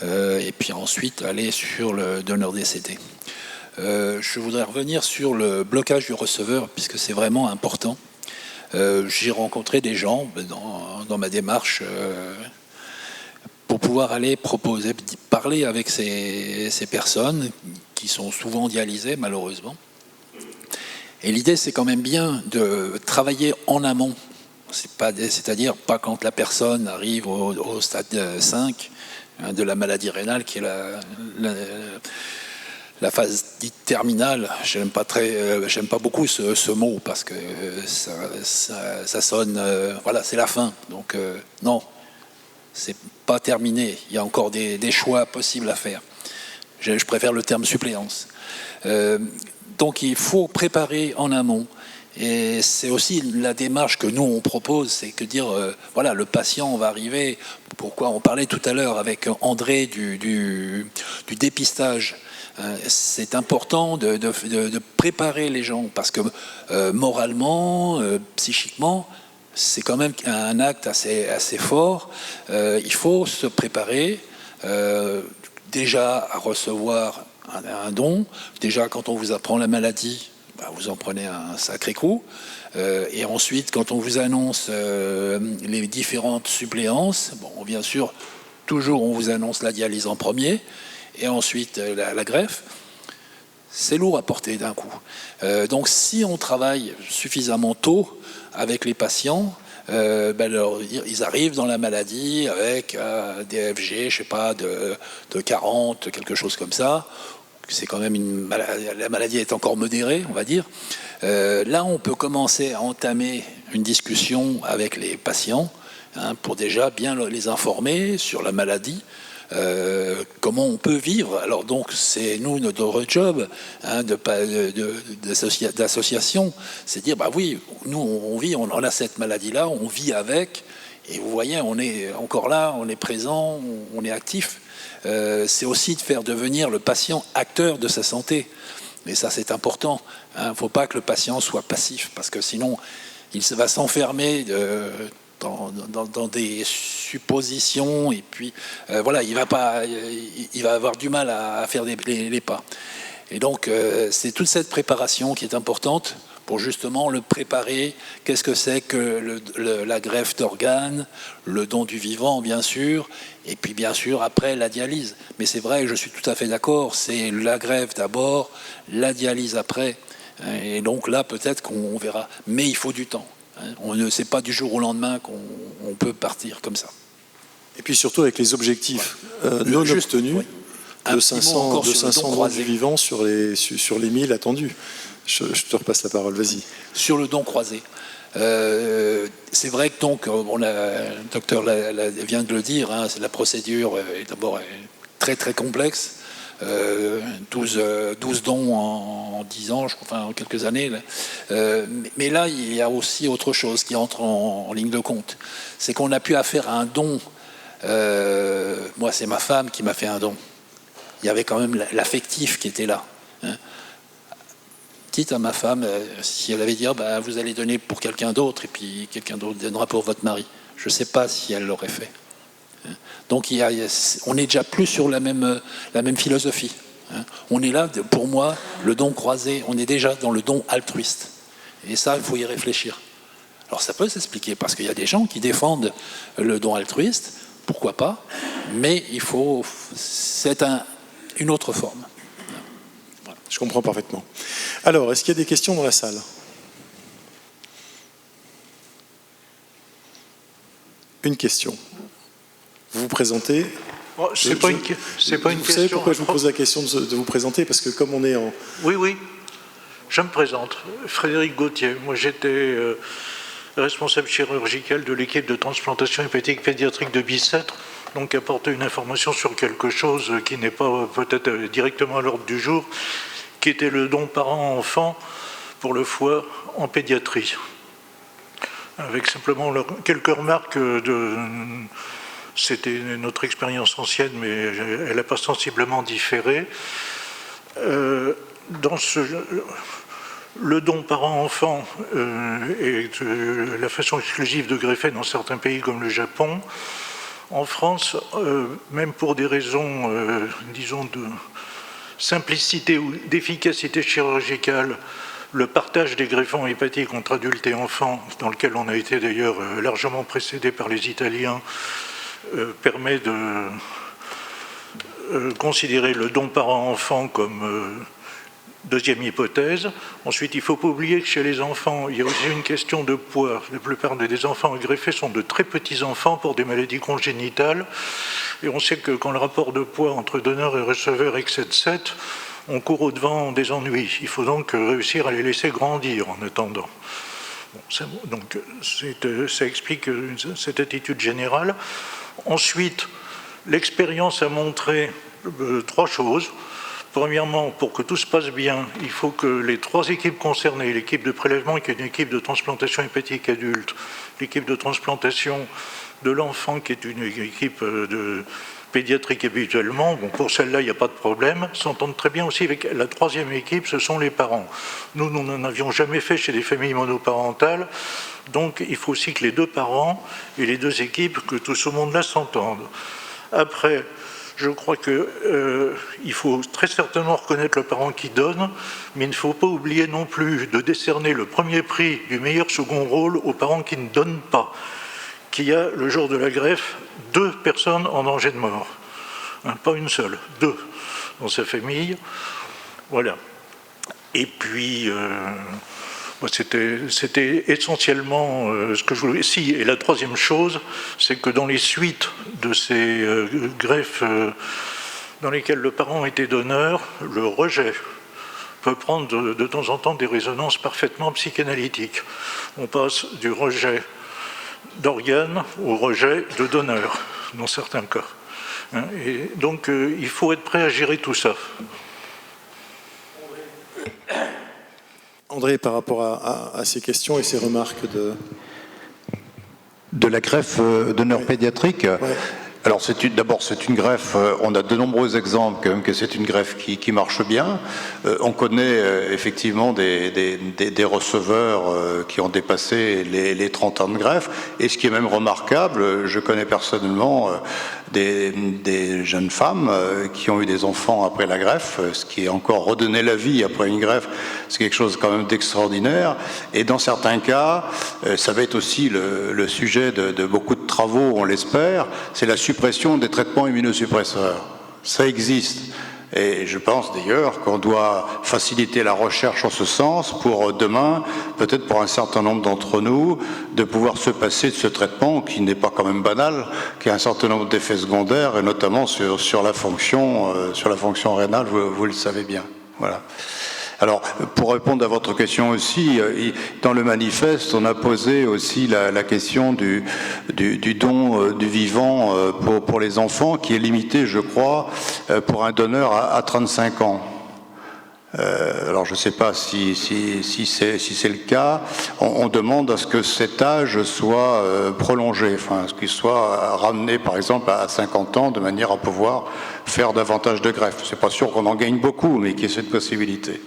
et puis ensuite aller sur le donneur décédé. Je voudrais revenir sur le blocage du receveur, puisque c'est vraiment important. J'ai rencontré des gens dans ma démarche pour pouvoir aller parler avec ces personnes qui sont souvent dialysées, malheureusement. Et l'idée, c'est quand même bien de travailler en amont. C'est-à-dire pas quand la personne arrive au stade 5 de la maladie rénale, qui est la phase dite terminale. J'aime pas beaucoup ce mot, parce que ça sonne... voilà, c'est la fin. Donc non, c'est pas terminé. Il y a encore des choix possibles à faire. Je préfère le terme suppléance. Donc il faut préparer en amont. Et c'est aussi la démarche que nous on propose, c'est que dire voilà, le patient va arriver. Pourquoi on parlait tout à l'heure avec André du dépistage. C'est important de préparer les gens, parce que moralement, psychiquement, c'est quand même un acte assez fort. Il faut se préparer déjà à recevoir un don. Déjà, quand on vous apprend la maladie, vous en prenez un sacré coup. Et ensuite, quand on vous annonce les différentes suppléances, bien sûr, toujours on vous annonce la dialyse en premier, et ensuite la greffe. C'est lourd à porter d'un coup. Donc si on travaille suffisamment tôt avec les patients, ils arrivent dans la maladie avec des FG, je sais pas, de 40, quelque chose comme ça. C'est quand même la maladie est encore modérée, on va dire. Là, on peut commencer à entamer une discussion avec les patients, pour déjà bien les informer sur la maladie. Comment on peut vivre. Alors donc c'est nous notre job d'association, c'est dire oui, nous on vit, on a cette maladie là, on vit avec, et vous voyez, on est encore là, on est présent, on est actif. C'est aussi de faire devenir le patient acteur de sa santé, et ça c'est important. Il ne faut pas que le patient soit passif, parce que sinon il va s'enfermer dans des suppositions, et puis voilà, il va avoir du mal à faire les pas. Et donc c'est toute cette préparation qui est importante pour justement le préparer. Qu'est-ce que c'est que la greffe d'organes, le don du vivant, bien sûr, et puis bien sûr après la dialyse. Mais c'est vrai, je suis tout à fait d'accord, c'est la greffe d'abord, la dialyse après, et donc là peut-être qu'on verra. Mais il faut du temps. On ne sait pas du jour au lendemain qu'on peut partir comme ça. Et puis surtout avec les objectifs non obtenus, oui, de 500 dons du vivant sur les 1000 attendus. Je te repasse la parole, vas-y. Sur le don croisé. C'est vrai que donc, le docteur vient de le dire, hein, la procédure est d'abord très très complexe. 12 dons en 10 ans, enfin en quelques années. Mais là, il y a aussi autre chose qui entre en ligne de compte. C'est qu'on a pu affaire à un don. Moi, c'est ma femme qui m'a fait un don. Il y avait quand même l'affectif qui était là. Hein. Dites à ma femme, si elle avait dit vous allez donner pour quelqu'un d'autre, et puis quelqu'un d'autre donnera pour votre mari. Je ne sais pas si elle l'aurait fait. Donc on n'est déjà plus sur la même philosophie. On est là, pour moi, le don croisé, on est déjà dans le don altruiste. Et ça, il faut y réfléchir. Alors ça peut s'expliquer, parce qu'il y a des gens qui défendent le don altruiste, pourquoi pas, mais c'est une autre forme. Voilà. Je comprends parfaitement. Alors, est-ce qu'il y a des questions dans la salle ? Une question. Vous vous présentez. C'est pas une question. Vous savez pourquoi je vous pose la question de vous présenter ? Parce que comme on est en... Oui. Je me présente. Frédéric Gauthier. Moi, j'étais responsable chirurgical de l'équipe de transplantation hépatique pédiatrique de Bicêtre. Donc, apporter une information sur quelque chose qui n'est pas peut-être directement à l'ordre du jour, qui était le don parent-enfant pour le foie en pédiatrie. Avec simplement quelques remarques C'était notre expérience ancienne, mais elle n'a pas sensiblement différé. Le don parent-enfant est la façon exclusive de greffer dans certains pays comme le Japon. En France, même pour des raisons, disons, de simplicité ou d'efficacité chirurgicale, le partage des greffons hépatiques entre adultes et enfants, dans lequel on a été d'ailleurs largement précédé par les Italiens, permet de considérer le don parent-enfant comme deuxième hypothèse. Ensuite, il ne faut pas oublier que chez les enfants, il y a aussi une question de poids. La plupart des enfants greffés sont de très petits enfants pour des maladies congénitales. Et on sait que quand le rapport de poids entre donneur et receveur excède 7, on court au-devant des ennuis. Il faut donc réussir à les laisser grandir en attendant. Donc, ça explique cette attitude générale. Ensuite, l'expérience a montré 3 choses. Premièrement, pour que tout se passe bien, il faut que les 3 équipes concernées, l'équipe de prélèvement qui est une équipe de transplantation hépatique adulte, l'équipe de transplantation de l'enfant qui est une équipe de pédiatrique habituellement, bon, pour celle-là, il n'y a pas de problème, s'entendent très bien aussi avec la 3e équipe, ce sont les parents. Nous n'en avions jamais fait chez des familles monoparentales, donc il faut aussi que les 2 parents et les 2 équipes, que tout ce monde-là s'entende. Après, je crois qu'il faut très certainement reconnaître le parent qui donne, mais il ne faut pas oublier non plus de décerner le premier prix du meilleur second rôle aux parents qui ne donnent pas, qui a, le jour de la greffe, 2 personnes en danger de mort. Pas une seule, 2 dans sa famille. Voilà. Et puis, c'était essentiellement ce que je voulais... Si, et la 3e chose, c'est que dans les suites de ces greffes dans lesquelles le parent était donneur, le rejet peut prendre de temps en temps des résonances parfaitement psychanalytiques. On passe du rejet d'organes au rejet de donneurs, dans certains cas. Et donc, il faut être prêt à gérer tout ça. André, par rapport à ces questions et ces remarques de la greffe donneur pédiatrique, ouais. Alors d'abord c'est une greffe, on a de nombreux exemples quand même que c'est une greffe qui marche bien. On connaît effectivement des receveurs qui ont dépassé les 30 ans de greffe, et ce qui est même remarquable, je connais personnellement des jeunes femmes qui ont eu des enfants après la greffe, ce qui est encore redonner la vie après une greffe, c'est quelque chose quand même d'extraordinaire. Et dans certains cas, ça va être aussi le sujet de beaucoup de travaux, on l'espère, c'est la suppression des traitements immunosuppresseurs. Ça existe. Et je pense d'ailleurs qu'on doit faciliter la recherche en ce sens pour demain, peut-être pour un certain nombre d'entre nous, de pouvoir se passer de ce traitement qui n'est pas quand même banal, qui a un certain nombre d'effets secondaires, et notamment sur la fonction rénale, vous le savez bien. Voilà. Alors, pour répondre à votre question aussi, dans le manifeste, on a posé aussi la question du don du vivant pour les enfants, qui est limité, je crois, pour un donneur à 35 ans. Alors, je ne sais pas si c'est le cas. On demande à ce que cet âge soit prolongé, enfin, à ce qu'il soit ramené, par exemple, à 50 ans, de manière à pouvoir faire davantage de greffes. C'est pas sûr qu'on en gagne beaucoup, mais qu'il y ait cette possibilité.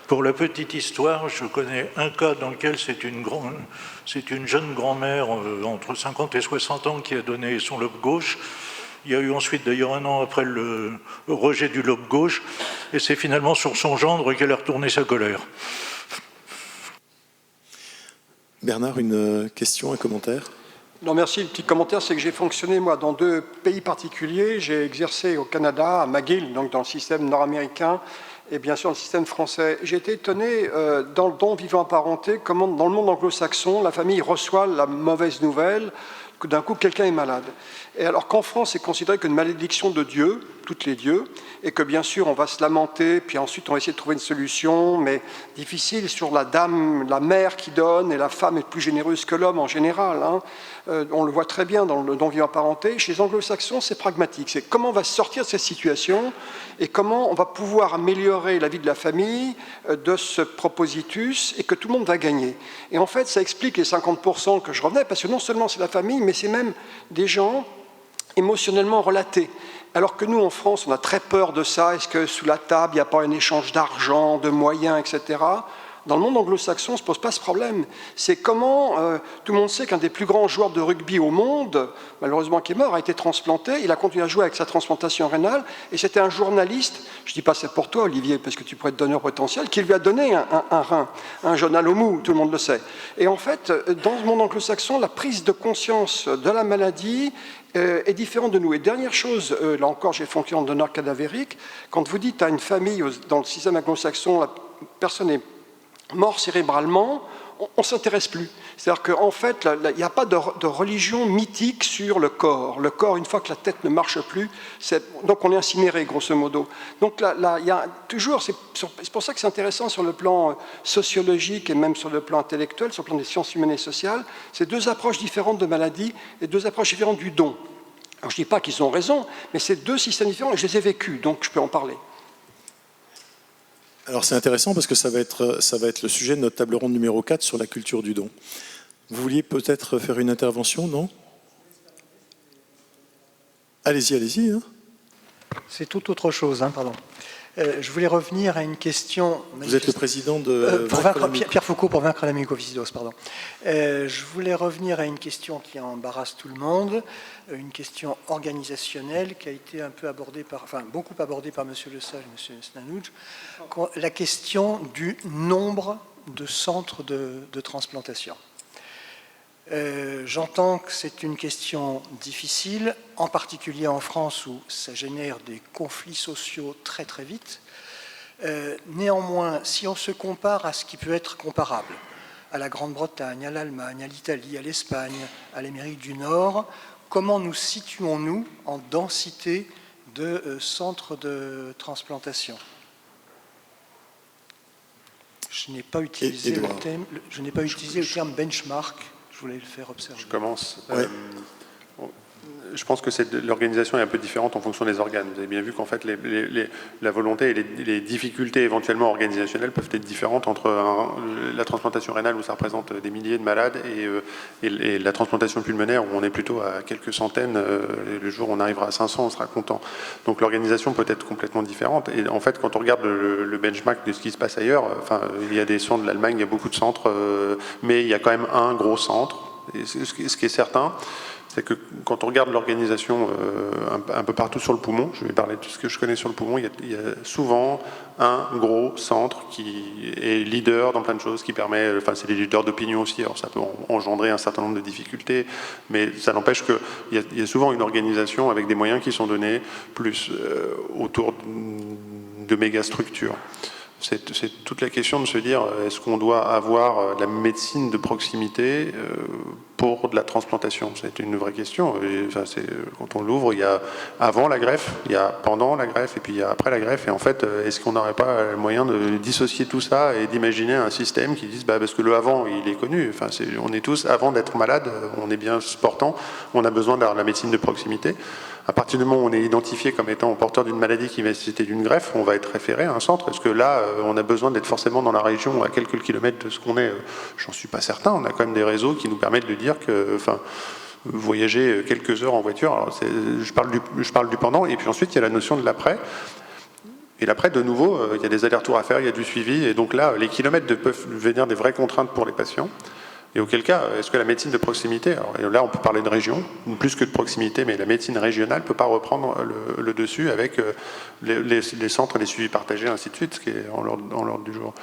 Pour la petite histoire, je connais un cas dans lequel c'est une jeune grand-mère entre 50 et 60 ans qui a donné son lobe gauche. Il y a eu ensuite, d'ailleurs, un an après le rejet du lobe gauche, et c'est finalement sur son gendre qu'elle a retourné sa colère. Bernard, une question, un commentaire ? Non, merci. Le petit commentaire, c'est que j'ai fonctionné, moi, dans 2 pays particuliers. J'ai exercé au Canada, à McGill, donc dans le système nord-américain, et bien sûr le système français. J'ai été étonné dans le don vivant apparenté, comment dans le monde anglo-saxon, la famille reçoit la mauvaise nouvelle que d'un coup quelqu'un est malade. Et alors qu'en France, c'est considéré comme une malédiction de Dieu, toutes les dieux, et que bien sûr on va se lamenter, puis ensuite on va essayer de trouver une solution, mais difficile sur la dame, la mère qui donne, et la femme est plus généreuse que l'homme en général. Hein. On le voit très bien dans le don vivant apparenté. Chez les anglo-saxons, c'est pragmatique. C'est comment on va sortir de cette situation et comment on va pouvoir améliorer la vie de la famille de ce propositus et que tout le monde va gagner. Et en fait, ça explique les 50% que je revenais, parce que non seulement c'est la famille, mais c'est même des gens émotionnellement relatés. Alors que nous, en France, on a très peur de ça. Est-ce que sous la table, il n'y a pas un échange d'argent, de moyens, etc. Dans le monde anglo-saxon, on ne se pose pas ce problème. C'est comment, tout le monde sait qu'un des plus grands joueurs de rugby au monde, malheureusement qui est mort, a été transplanté. Il a continué à jouer avec sa transplantation rénale. Et c'était un journaliste, je ne dis pas c'est pour toi, Olivier, parce que tu pourrais être donneur potentiel, qui lui a donné un rein, un jeune allomou, tout le monde le sait. Et en fait, dans le monde anglo-saxon, la prise de conscience de la maladie est différente de nous. Et dernière chose, là encore, j'ai fonctionné en donneur cadavérique. Quand vous dites à une famille, dans le système anglo-saxon, la personne est mort cérébralement, on ne s'intéresse plus. C'est-à-dire qu'en fait, il n'y a pas de religion mythique sur le corps. Le corps, une fois que la tête ne marche plus, donc on est incinéré, grosso modo. Donc là, il y a toujours, c'est pour ça que c'est intéressant sur le plan sociologique et même sur le plan intellectuel, sur le plan des sciences humaines et sociales, c'est 2 approches différentes de maladie et 2 approches différentes du don. Alors, je ne dis pas qu'ils ont raison, mais c'est 2 systèmes différents et je les ai vécus, donc je peux en parler. Alors c'est intéressant parce que ça va être le sujet de notre table ronde numéro 4 sur la culture du don. Vous vouliez peut-être faire une intervention, non ? Allez-y. Hein. C'est tout autre chose, hein, pardon. Je voulais revenir à une question... Vous êtes le président de... Pierre Foucault pour vaincre la mucoviscidose, pardon. Je voulais revenir à une question qui embarrasse tout le monde, une question organisationnelle qui a été un peu abordée beaucoup abordée par M. Le Sage et M. Snanouj, la question du nombre de centres de transplantation. J'entends que c'est une question difficile, en particulier en France où ça génère des conflits sociaux très très vite. Néanmoins, si on se compare à ce qui peut être comparable, à la Grande-Bretagne, à l'Allemagne, à l'Italie, à l'Espagne, à l'Amérique du Nord, comment nous situons-nous en densité de centres de transplantation ? Je n'ai pas utilisé le terme benchmark. Je voulais le faire observer. Je commence. Ouais. je pense que l'organisation est un peu différente en fonction des organes. Vous avez bien vu qu'en fait, la volonté et les difficultés éventuellement organisationnelles peuvent être différentes entre la transplantation rénale, où ça représente des milliers de malades, et la transplantation pulmonaire, où on est plutôt à quelques centaines, et le jour où on arrivera à 500, on sera content. Donc l'organisation peut être complètement différente. Et en fait, quand on regarde le benchmark de ce qui se passe ailleurs, enfin, il y a des centres de l'Allemagne, il y a beaucoup de centres, mais il y a quand même un gros centre. Et ce qui est certain, c'est que quand on regarde l'organisation un peu partout sur le poumon, je vais parler de tout ce que je connais sur le poumon, il y a souvent un gros centre qui est leader dans plein de choses, qui permet, enfin c'est des leaders d'opinion aussi, alors ça peut engendrer un certain nombre de difficultés, mais ça n'empêche qu'il y a souvent une organisation avec des moyens qui sont donnés, plus autour de méga structures. C'est toute la question de se dire, est-ce qu'on doit avoir de la médecine de proximité pour de la transplantation? C'est une vraie question. Et, enfin, quand on l'ouvre, il y a avant la greffe, il y a pendant la greffe, et puis il y a après la greffe. Et en fait, est-ce qu'on n'aurait pas le moyen de dissocier tout ça et d'imaginer un système qui dise, parce que le avant, il est connu. Enfin, on est tous, avant d'être malade, on est bien portant, on a besoin d'avoir de la médecine de proximité. À partir du moment où on est identifié comme étant porteur d'une maladie qui va nécessiter d'une greffe, on va être référé à un centre. Est-ce que là, on a besoin d'être forcément dans la région à quelques kilomètres de ce qu'on est? J'en suis pas certain. On a quand même des réseaux qui nous permettent de dire que, enfin, voyager quelques heures en voiture. Alors je parle du pendant, et puis ensuite il y a la notion de l'après. Et l'après, de nouveau, il y a des allers-retours à faire, il y a du suivi, et donc là, les kilomètres peuvent devenir des vraies contraintes pour les patients. Et auquel cas, est-ce que la médecine de proximité, alors là on peut parler de région, plus que de proximité, mais la médecine régionale ne peut pas reprendre le dessus avec les centres, les suivis partagés, ainsi de suite, ce qui est en l'ordre du jour.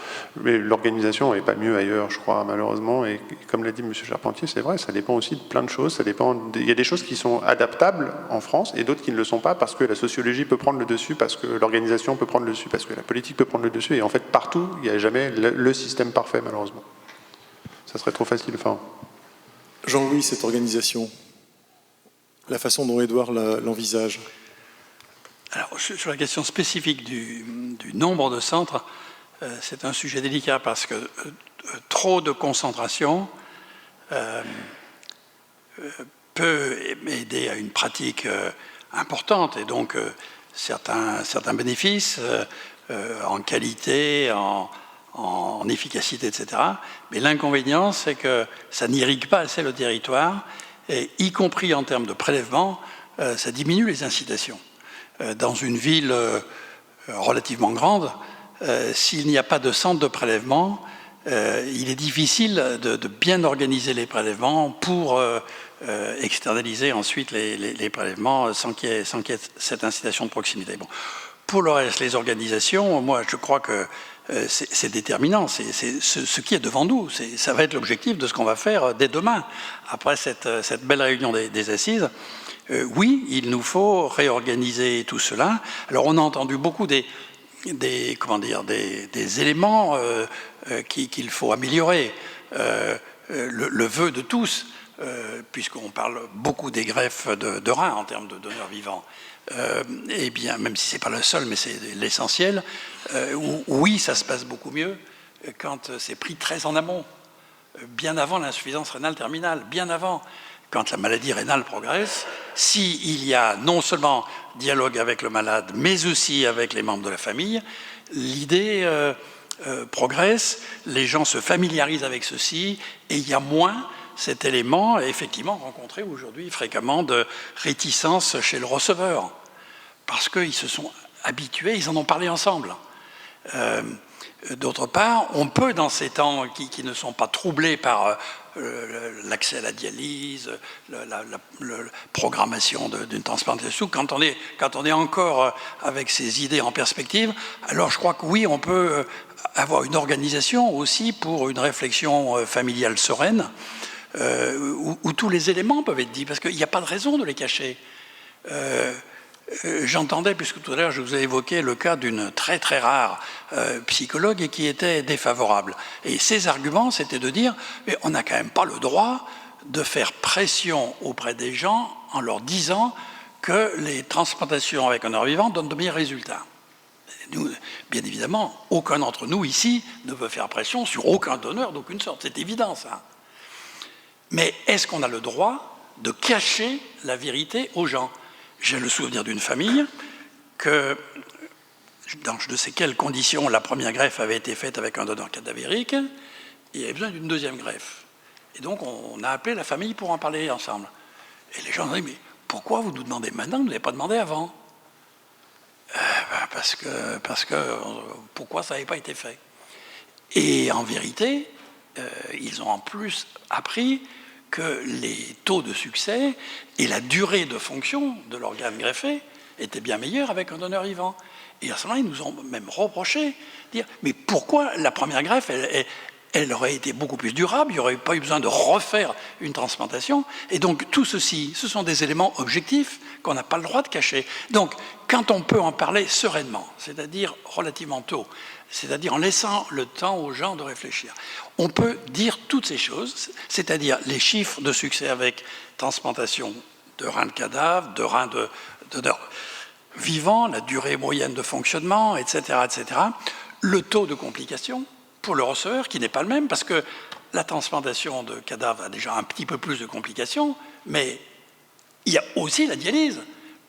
Mais l'organisation n'est pas mieux ailleurs, je crois, malheureusement, et comme l'a dit M. Charpentier, c'est vrai, ça dépend aussi de plein de choses, il y a des choses qui sont adaptables en France, et d'autres qui ne le sont pas, parce que la sociologie peut prendre le dessus, parce que l'organisation peut prendre le dessus, parce que la politique peut prendre le dessus, et en fait, partout, il n'y a jamais le système parfait, malheureusement. Ça serait trop facile. Enfin. Jean-Louis, cette organisation, la façon dont Édouard l'envisage. Alors, sur la question spécifique du nombre de centres, c'est un sujet délicat parce que trop de concentration peut aider à une pratique importante et donc certains bénéfices en qualité, en efficacité, etc. Mais l'inconvénient, c'est que ça n'irrigue pas assez le territoire, et y compris en termes de prélèvement, ça diminue les incitations. Dans une ville relativement grande, s'il n'y a pas de centre de prélèvement, il est difficile de bien organiser les prélèvements pour externaliser ensuite les prélèvements sans qu'il y ait cette incitation de proximité. Bon. Pour le reste, les organisations, moi je crois que c'est déterminant, c'est ce qui est devant nous, ça va être l'objectif de ce qu'on va faire dès demain, après cette belle réunion des assises. Oui, il nous faut réorganiser tout cela. Alors on a entendu beaucoup des éléments qu'il faut améliorer. Le vœu de tous, puisqu'on parle beaucoup des greffes de reins en termes de donneurs vivants, eh bien, même si ce n'est pas le seul, mais c'est l'essentiel, oui, ça se passe beaucoup mieux quand c'est pris très en amont, bien avant l'insuffisance rénale terminale, bien avant, quand la maladie rénale progresse, s'il y a non seulement dialogue avec le malade, mais aussi avec les membres de la famille, l'idée progresse, les gens se familiarisent avec ceci, et il y a moins cet élément est effectivement rencontré aujourd'hui fréquemment de réticence chez le receveur, parce qu'ils se sont habitués, ils en ont parlé ensemble. D'autre part, on peut, dans ces temps qui ne sont pas troublés par l'accès à la dialyse, la programmation d'une transplantation, quand on est encore avec ces idées en perspective, alors je crois que oui, on peut avoir une organisation aussi pour une réflexion familiale sereine, où tous les éléments peuvent être dits, parce qu'il n'y a pas de raison de les cacher. J'entendais, puisque tout à l'heure je vous ai évoqué le cas d'une très très rare psychologue et qui était défavorable. Et ses arguments, c'était de dire, mais on n'a quand même pas le droit de faire pression auprès des gens en leur disant que les transplantations avec un donneur vivant donnent de meilleurs résultats. Nous, bien évidemment, aucun d'entre nous ici ne veut faire pression sur aucun donneur d'aucune sorte. C'est évident, ça. Mais est-ce qu'on a le droit de cacher la vérité aux gens. J'ai le souvenir d'une famille que, dans je ne sais quelles conditions, la première greffe avait été faite avec un donneur cadavérique, et il y avait besoin d'une deuxième greffe. Et donc on a appelé la famille pour en parler ensemble. Et les gens ont dit, mais pourquoi vous nous demandez maintenant, vous ne l'avez pas demandé avant? Parce que pourquoi ça n'avait pas été fait? Et en vérité, ils ont en plus appris que les taux de succès et la durée de fonction de l'organe greffé étaient bien meilleurs avec un donneur vivant. Et à ce moment-là, ils nous ont même reproché, dire, mais pourquoi la première greffe, elle aurait été beaucoup plus durable, il n'y aurait pas eu besoin de refaire une transplantation. Et donc tout ceci, ce sont des éléments objectifs qu'on n'a pas le droit de cacher. Donc quand on peut en parler sereinement, c'est-à-dire relativement tôt, c'est-à-dire en laissant le temps aux gens de réfléchir, on peut dire toutes ces choses, c'est-à-dire les chiffres de succès avec transplantation de reins de cadavre, de reins de vivants, la durée moyenne de fonctionnement, etc., etc., le taux de complications pour le receveur, qui n'est pas le même, parce que la transplantation de cadavres a déjà un petit peu plus de complications, mais il y a aussi la dialyse.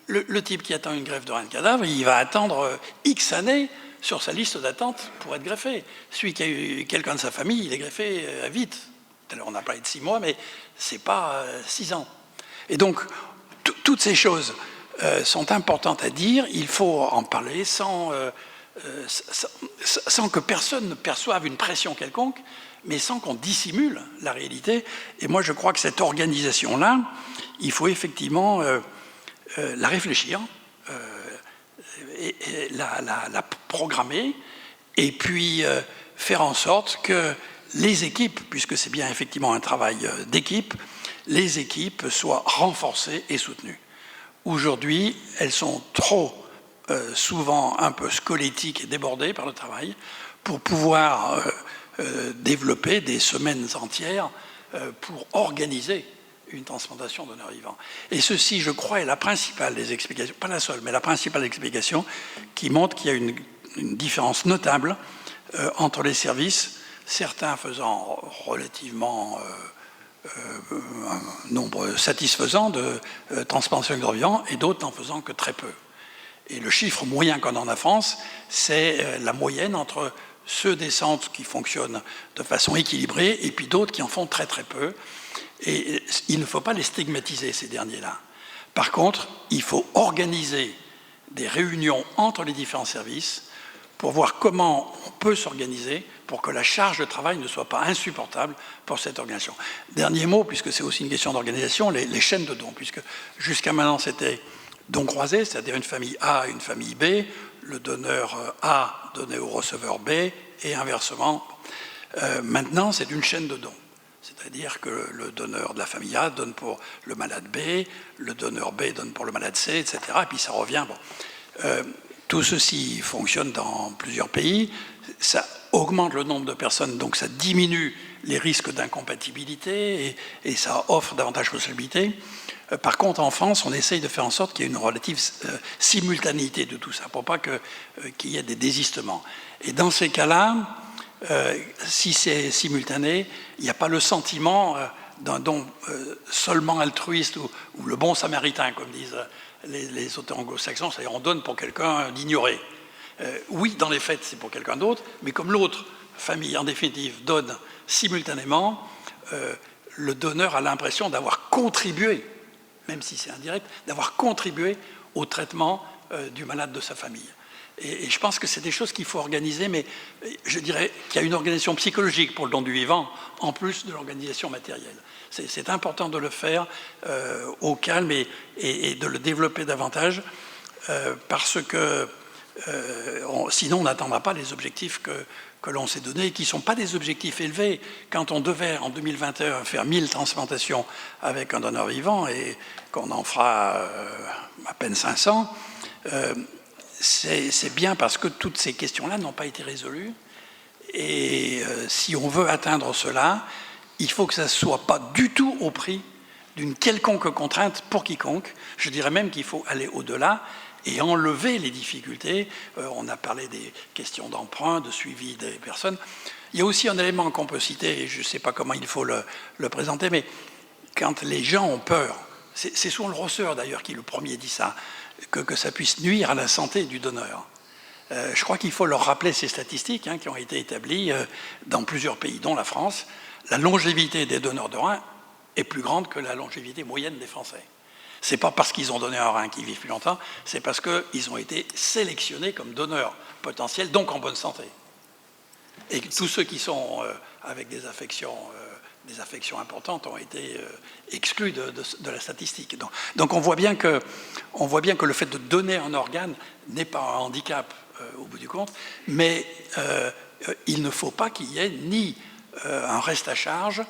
Le type qui attend une greffe de rein de cadavre, il va attendre X années sur sa liste d'attente pour être greffé. Celui qui a eu quelqu'un de sa famille, il est greffé vite. Alors on a parlé de 6 mois, mais ce n'est pas 6 ans. Et donc, toutes ces choses sont importantes à dire. Il faut en parler sans que personne ne perçoive une pression quelconque, mais sans qu'on dissimule la réalité. Et moi, je crois que cette organisation-là, il faut effectivement la réfléchir, et la programmer, et puis faire en sorte que les équipes, puisque c'est bien effectivement un travail d'équipe, les équipes soient renforcées et soutenues. Aujourd'hui, elles sont trop souvent un peu squelettiques et débordées par le travail pour pouvoir développer des semaines entières pour organiser une transplantation d'honneur vivant. Et ceci, je crois, est la principale des explications, pas la seule, mais la principale explication qui montre qu'il y a une différence notable entre les services, certains faisant relativement un nombre satisfaisant de transplantations d'honneur vivant et d'autres n'en faisant que très peu. Et le chiffre moyen qu'on en a en France, c'est la moyenne entre ceux des centres qui fonctionnent de façon équilibrée et puis d'autres qui en font très très peu. Et il ne faut pas les stigmatiser, ces derniers-là. Par contre, il faut organiser des réunions entre les différents services pour voir comment on peut s'organiser pour que la charge de travail ne soit pas insupportable pour cette organisation. Dernier mot, puisque c'est aussi une question d'organisation, les chaînes de dons, puisque jusqu'à maintenant c'était dons croisés, c'est-à-dire une famille A et une famille B, le donneur A donnait au receveur B et inversement. Maintenant, c'est une chaîne de dons. C'est-à-dire que le donneur de la famille A donne pour le malade B, le donneur B donne pour le malade C, etc. Et puis ça revient. Bon. Tout ceci fonctionne dans plusieurs pays. Ça augmente le nombre de personnes, donc ça diminue les risques d'incompatibilité et ça offre davantage de possibilités. Par contre, en France, on essaye de faire en sorte qu'il y ait une relative simultanéité de tout ça, pour pas qu'il y ait des désistements. Et dans ces cas-là, si c'est simultané, il n'y a pas le sentiment d'un don seulement altruiste ou le bon samaritain, comme disent les auteurs anglo-saxons, c'est-à-dire on donne pour quelqu'un d'ignoré. Oui, dans les faits, c'est pour quelqu'un d'autre, mais comme l'autre famille, en définitive, donne simultanément, le donneur a l'impression d'avoir contribué, même si c'est indirect, d'avoir contribué au traitement du malade de sa famille. Et je pense que c'est des choses qu'il faut organiser, mais je dirais qu'il y a une organisation psychologique pour le don du vivant, en plus de l'organisation matérielle. C'est important de le faire au calme et de le développer davantage, parce que sinon on n'atteindra pas les objectifs que l'on s'est donnés, qui ne sont pas des objectifs élevés. Quand on devait, en 2021, faire 1000 transplantations avec un donneur vivant, et qu'on en fera à peine 500, c'est bien parce que toutes ces questions-là n'ont pas été résolues. Et si on veut atteindre cela, il faut que ça ne soit pas du tout au prix d'une quelconque contrainte pour quiconque. Je dirais même qu'il faut aller au-delà et enlever les difficultés. On a parlé des questions d'emprunt, de suivi des personnes. Il y a aussi un élément qu'on peut citer, et je ne sais pas comment il faut le présenter, mais quand les gens ont peur, c'est souvent le Rosseur d'ailleurs qui le premier dit ça, que ça puisse nuire à la santé du donneur. Je crois qu'il faut leur rappeler ces statistiques qui ont été établies dans plusieurs pays, dont la France. La longévité des donneurs de reins est plus grande que la longévité moyenne des Français. Ce n'est pas parce qu'ils ont donné un rein qu'ils vivent plus longtemps, c'est parce qu'ils ont été sélectionnés comme donneurs potentiels, donc en bonne santé. Et tous ceux qui sont avec des affections importantes ont été exclus de la statistique. Donc on voit bien que le fait de donner un organe n'est pas un handicap au bout du compte, mais il ne faut pas qu'il y ait ni un reste à charge,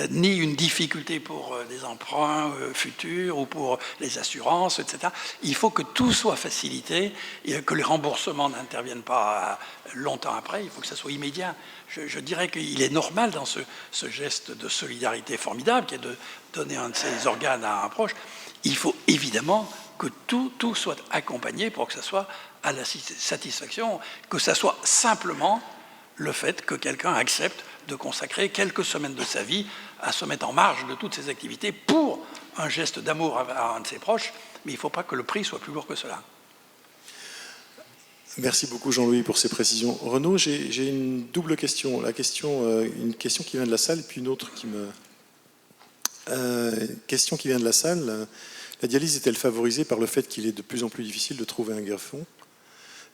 ni une difficulté pour des emprunts futurs ou pour les assurances, etc. Il faut que tout soit facilité et que les remboursements n'interviennent pas longtemps après. Il faut que ça soit immédiat. Je dirais qu'il est normal dans ce geste de solidarité formidable qui est de donner un de ses organes à un proche. Il faut évidemment que tout soit accompagné pour que ça soit à la satisfaction, que ça soit simplement le fait que quelqu'un accepte de consacrer quelques semaines de sa vie à se mettre en marge de toutes ses activités pour un geste d'amour à un de ses proches, mais il ne faut pas que le prix soit plus lourd que cela. Merci beaucoup Jean-Louis pour ces précisions. Renaud, j'ai une double question. Une question qui vient de la salle et puis une autre question qui vient de la salle. La dialyse est-elle favorisée par le fait qu'il est de plus en plus difficile de trouver un greffon ?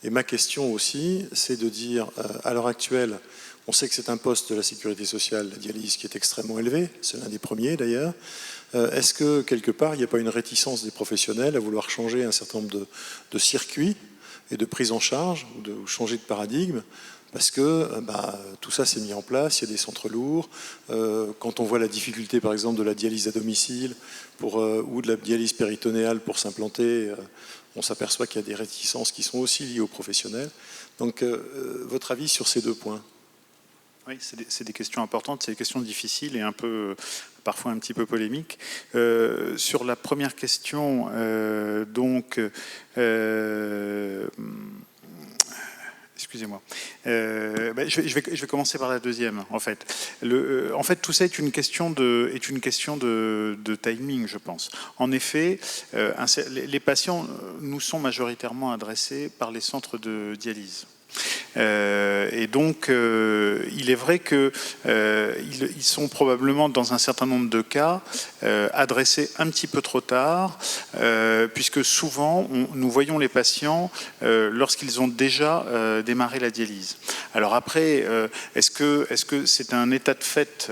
Et ma question aussi, c'est de dire, à l'heure actuelle, on sait que c'est un poste de la sécurité sociale, la dialyse, qui est extrêmement élevé, c'est l'un des premiers d'ailleurs. Est-ce que, quelque part, il n'y a pas une réticence des professionnels à vouloir changer un certain nombre de circuits et de prise en charge, ou changer de paradigme, parce que tout ça s'est mis en place, il y a des centres lourds. Quand on voit la difficulté, par exemple, de la dialyse à domicile ou de la dialyse péritonéale pour s'implanter, on s'aperçoit qu'il y a des réticences qui sont aussi liées aux professionnels. Donc, votre avis sur ces deux points ? Oui, c'est des questions importantes, c'est des questions difficiles et parfois un petit peu polémiques. Sur la première question, excusez-moi. Je vais commencer par la deuxième, en fait. En fait, tout ça est une question de timing, je pense. En effet, les patients nous sont majoritairement adressés par les centres de dialyse. Et donc, il est vrai qu'ils sont probablement, dans un certain nombre de cas, adressés un petit peu trop tard, puisque souvent, nous voyons les patients lorsqu'ils ont déjà démarré la dialyse. Alors après, est-ce que c'est un état de fait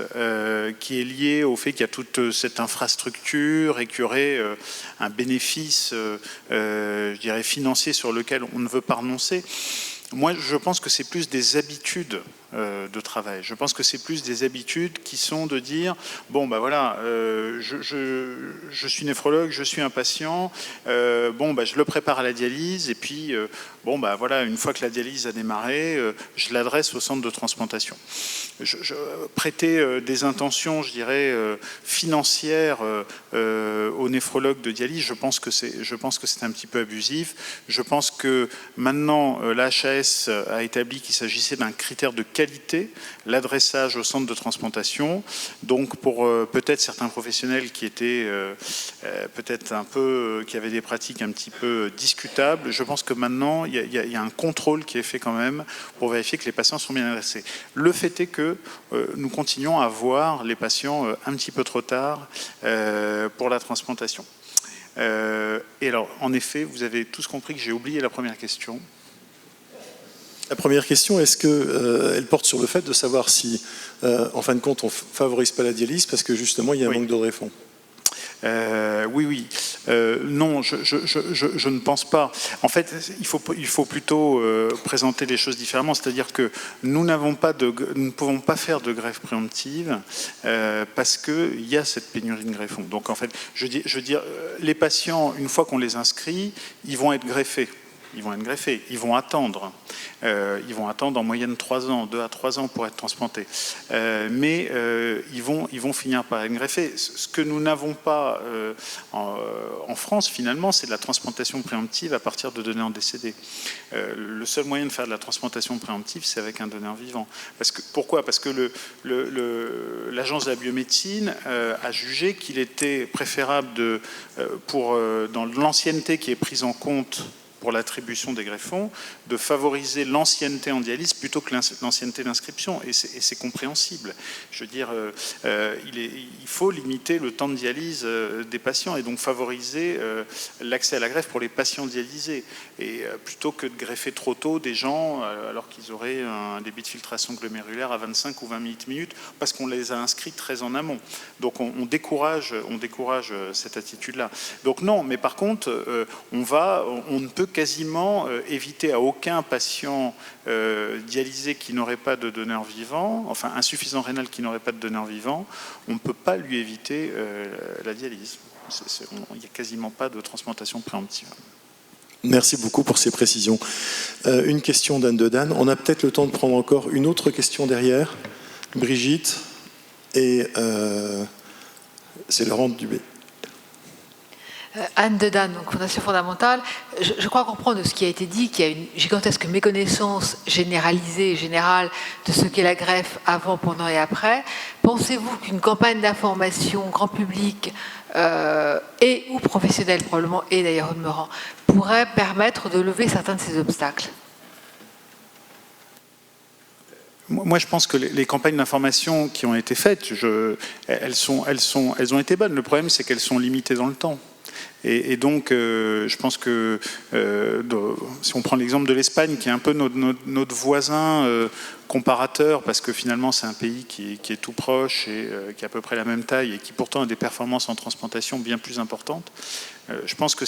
qui est lié au fait qu'il y a toute cette infrastructure et qu'il y aurait un bénéfice, je dirais, financier sur lequel on ne veut pas renoncer ? Moi, je pense que c'est plus des habitudes de travail. Je pense que c'est plus des habitudes qui sont de dire je suis néphrologue, je suis un patient, je le prépare à la dialyse et puis une fois que la dialyse a démarré, je l'adresse au centre de transplantation. Prêter des intentions, je dirais, financières aux néphrologues de dialyse, je pense que c'est un petit peu abusif. Je pense que maintenant, l'HAS a établi qu'il s'agissait d'un critère de qualité, l'adressage au centre de transplantation. Donc, pour peut-être certains professionnels qui étaient qui avaient des pratiques un petit peu discutables, je pense que maintenant, il y a un contrôle qui est fait quand même pour vérifier que les patients sont bien adressés. Le fait est que nous continuons à voir les patients un petit peu trop tard pour la transplantation. Et alors, en effet, vous avez tous compris que j'ai oublié la première question. La première question, est-ce qu'elle porte sur le fait de savoir si, en fin de compte, on ne favorise pas la dialyse parce que justement, il y a un manque de greffons ? Oui. Non, je ne pense pas. En fait, il faut plutôt présenter les choses différemment. C'est-à-dire que nous ne pouvons pas faire de greffe préemptive parce qu'il y a cette pénurie de greffons. Donc, en fait, je veux dire, les patients, une fois qu'on les inscrit, ils vont être greffés. Ils vont être greffés. Ils vont attendre. Ils vont attendre en moyenne 3 ans, 2 à 3 ans pour être transplantés. Mais ils vont finir par être greffés. Ce que nous n'avons pas en France, finalement, c'est de la transplantation préemptive à partir de donneurs décédés. Le seul moyen de faire de la transplantation préemptive, c'est avec un donneur vivant. Pourquoi ? Parce que l'Agence de la biomédecine a jugé qu'il était préférable, dans l'ancienneté qui est prise en compte pour l'attribution des greffons, de favoriser l'ancienneté en dialyse plutôt que l'ancienneté d'inscription. Et c'est compréhensible. Je veux dire, il faut limiter le temps de dialyse des patients et donc favoriser l'accès à la greffe pour les patients dialysés. Et plutôt que de greffer trop tôt des gens alors qu'ils auraient un débit de filtration glomérulaire à 25 ou 20 minutes, parce qu'on les a inscrits très en amont. Donc on décourage cette attitude-là. Donc non, mais par contre, on ne peut quasiment éviter à aucun patient dialysé qui n'aurait pas de donneur vivant, enfin insuffisant rénal qui n'aurait pas de donneur vivant, on ne peut pas lui éviter la dialyse. Il n'y a quasiment pas de transplantation préemptive. Merci beaucoup pour ces précisions. Une question d'Anne de Dan. On a peut-être le temps de prendre encore une autre question derrière. Brigitte et c'est Laurent Dubé. Anne de Dan, donc Fondation fondamentale. Je crois comprendre de ce qui a été dit qu'il y a une gigantesque méconnaissance généralisée et générale de ce qu'est la greffe avant, pendant et après. Pensez-vous qu'une campagne d'information grand public et ou professionnelle probablement, et d'ailleurs demeurant, pourrait permettre de lever certains de ces obstacles ? Moi, je pense que les campagnes d'information qui ont été faites, elles ont été bonnes. Le problème, c'est qu'elles sont limitées dans le temps. Et donc, je pense que si on prend l'exemple de l'Espagne, qui est un peu notre voisin comparateur, parce que finalement c'est un pays qui est tout proche et qui a à peu près la même taille et qui pourtant a des performances en transplantation bien plus importantes, je pense que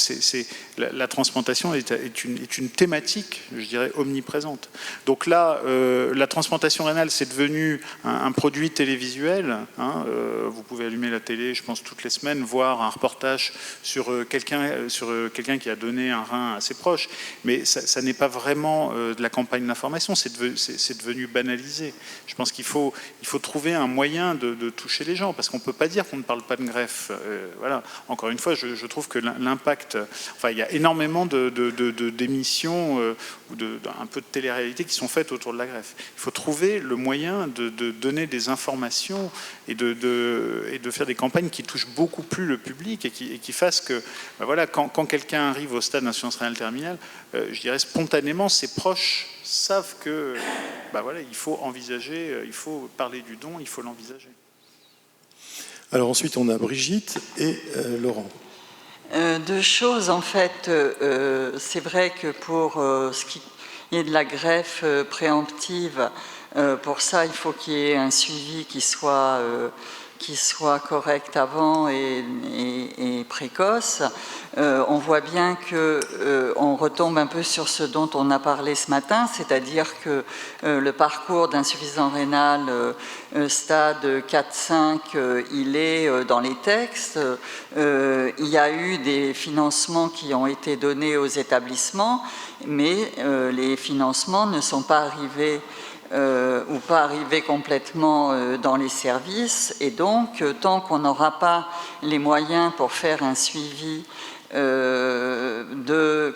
la transplantation est une thématique, je dirais, omniprésente. Donc là, la transplantation rénale, c'est devenu un produit télévisuel. Hein, vous pouvez allumer la télé, je pense, toutes les semaines, voir un reportage sur quelqu'un qui a donné un rein à ses proches. Mais ça n'est pas vraiment de la campagne d'information, c'est devenu banalisé. Je pense qu'il faut trouver un moyen de toucher les gens, parce qu'on ne peut pas dire qu'on ne parle pas de greffe. Voilà. Encore une fois, je trouve que l'impact... Enfin, il y a énormément d'émissions ou un peu de télé-réalité qui sont faites autour de la greffe. Il faut trouver le moyen de donner des informations et de faire des campagnes qui touchent beaucoup plus le public et qui fassent que, ben voilà, quand quelqu'un arrive au stade d'insuffisance rénale terminale, je dirais spontanément, ses proches savent que, ben voilà, il faut envisager, il faut parler du don, il faut l'envisager. Alors ensuite, on a Brigitte et Laurent. Deux choses, en fait. C'est vrai que pour ce qui est de la greffe préemptive, pour ça, il faut qu'il y ait un suivi qui soit correct avant et précoce. On voit bien qu'on retombe un peu sur ce dont on a parlé ce matin, c'est-à-dire que le parcours d'insuffisance rénale stade 4-5, il est dans les textes. Il y a eu des financements qui ont été donnés aux établissements, mais les financements ne sont pas arrivés ou pas arriver complètement dans les services, et donc tant qu'on n'aura pas les moyens pour faire un suivi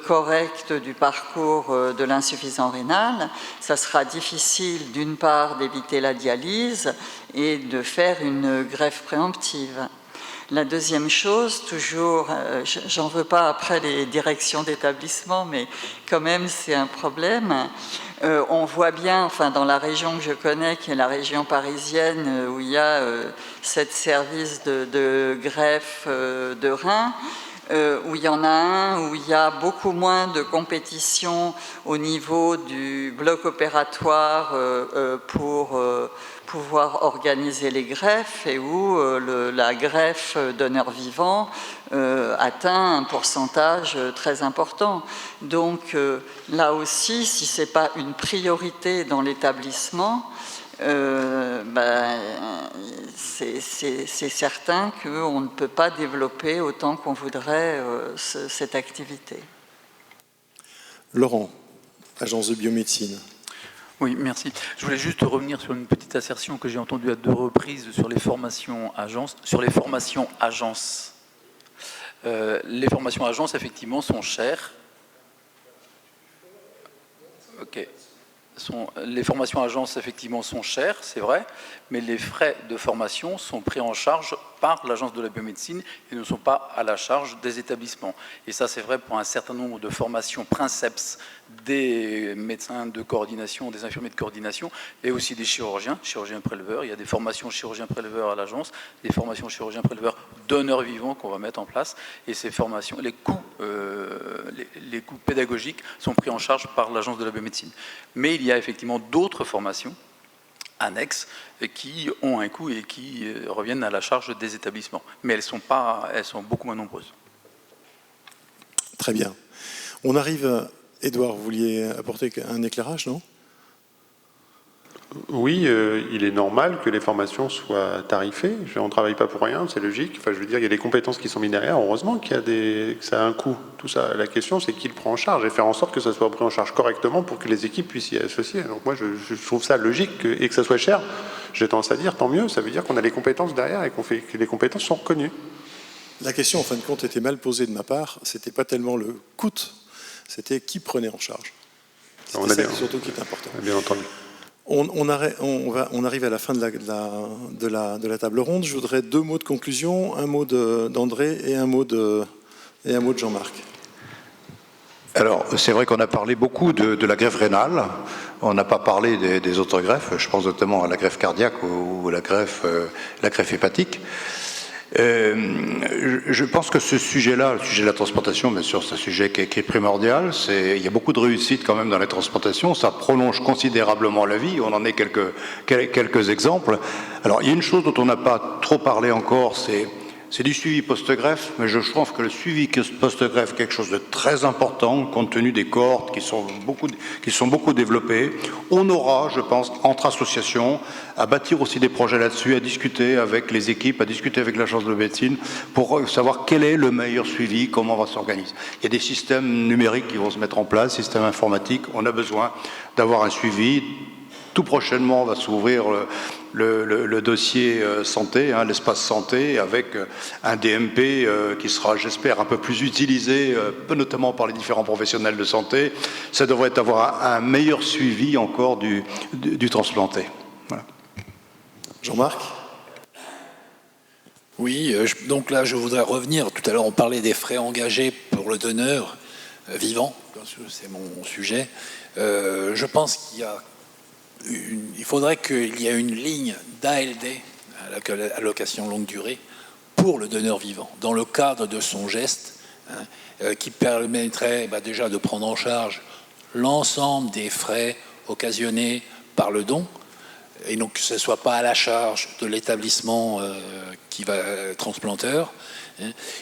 correct du parcours de l'insuffisance rénale, ça sera difficile d'une part d'éviter la dialyse et de faire une greffe préemptive. La deuxième chose, toujours, j'en veux pas après les directions d'établissement, mais quand même c'est un problème. On voit bien, enfin dans la région que je connais, qui est la région parisienne, où il y a 7 services de greffe de reins, où il y en a un, où il y a beaucoup moins de compétition au niveau du bloc opératoire pour pouvoir organiser les greffes, et où la greffe donneur vivant atteint un pourcentage très important. Donc là aussi, si ce n'est pas une priorité dans l'établissement, c'est certain qu'on ne peut pas développer autant qu'on voudrait cette activité. Laurent, agence de biomédecine. Oui, merci. Je voulais juste revenir sur une petite assertion que j'ai entendue à 2 reprises sur les formations agences. Les formations agences, effectivement, sont chères. Ok. Les formations agences, effectivement, sont chères, c'est vrai, mais les frais de formation sont pris en charge par l'agence de la biomédecine et ne sont pas à la charge des établissements. Et ça, c'est vrai pour un certain nombre de formations princeps des médecins de coordination, des infirmiers de coordination, et aussi des chirurgiens préleveurs. Il y a des formations chirurgiens préleveurs à l'agence, des formations chirurgiens préleveurs donneurs vivants qu'on va mettre en place, et ces formations, les coûts pédagogiques sont pris en charge par l'agence de la biomédecine. Mais il y a effectivement d'autres formations annexes qui ont un coût et qui reviennent à la charge des établissements. Mais elles sont beaucoup moins nombreuses. Très bien. On arrive... Édouard, vous vouliez apporter un éclairage, non? Oui, il est normal que les formations soient tarifées. On ne travaille pas pour rien, c'est logique. Enfin, je veux dire, il y a des compétences qui sont mises derrière. Heureusement que ça a un coût. Tout ça, la question, c'est qui le prend en charge et faire en sorte que ça soit pris en charge correctement pour que les équipes puissent y associer. Donc moi, je trouve ça logique et que ça soit cher. J'ai tendance à dire, tant mieux. Ça veut dire qu'on a les compétences derrière et que les compétences sont reconnues. La question, en fin de compte, était mal posée de ma part. C'était pas tellement le coût. C'était qui prenait en charge. C'était ça surtout qui est important. Bien entendu. On arrive à la fin de la table ronde. Je voudrais 2 mots de conclusion, un mot d'André et un mot de Jean-Marc. Alors, c'est vrai qu'on a parlé beaucoup de la greffe rénale. On n'a pas parlé des autres greffes. Je pense notamment à la greffe cardiaque ou la greffe hépatique. Je pense que ce sujet-là, le sujet de la transplantation, bien sûr, c'est un sujet qui est primordial. Il y a beaucoup de réussite quand même dans la transplantation. Ça prolonge considérablement la vie. On en est quelques exemples. Alors, il y a une chose dont on n'a pas trop parlé encore, c'est du suivi post-greffe, mais je trouve que le suivi post-greffe est quelque chose de très important, compte tenu des cohortes qui sont beaucoup développées. On aura, je pense, entre associations, à bâtir aussi des projets là-dessus, à discuter avec les équipes, à discuter avec l'agence de médecine, pour savoir quel est le meilleur suivi, comment on va s'organiser. Il y a des systèmes numériques qui vont se mettre en place, systèmes informatiques. On a besoin d'avoir un suivi. Tout prochainement va s'ouvrir le dossier santé, l'espace santé, avec un DMP qui sera, j'espère, un peu plus utilisé, notamment par les différents professionnels de santé. Ça devrait avoir un meilleur suivi encore du transplanté. Voilà. Jean-Marc ? Oui, donc là, je voudrais revenir. Tout à l'heure, on parlait des frais engagés pour le donneur vivant. C'est mon sujet. Je pense il faudrait qu'il y ait une ligne d'ALD, allocation longue durée, pour le donneur vivant, dans le cadre de son geste, qui permettrait déjà de prendre en charge l'ensemble des frais occasionnés par le don, et donc que ce ne soit pas à la charge de l'établissement qui va transplanteur,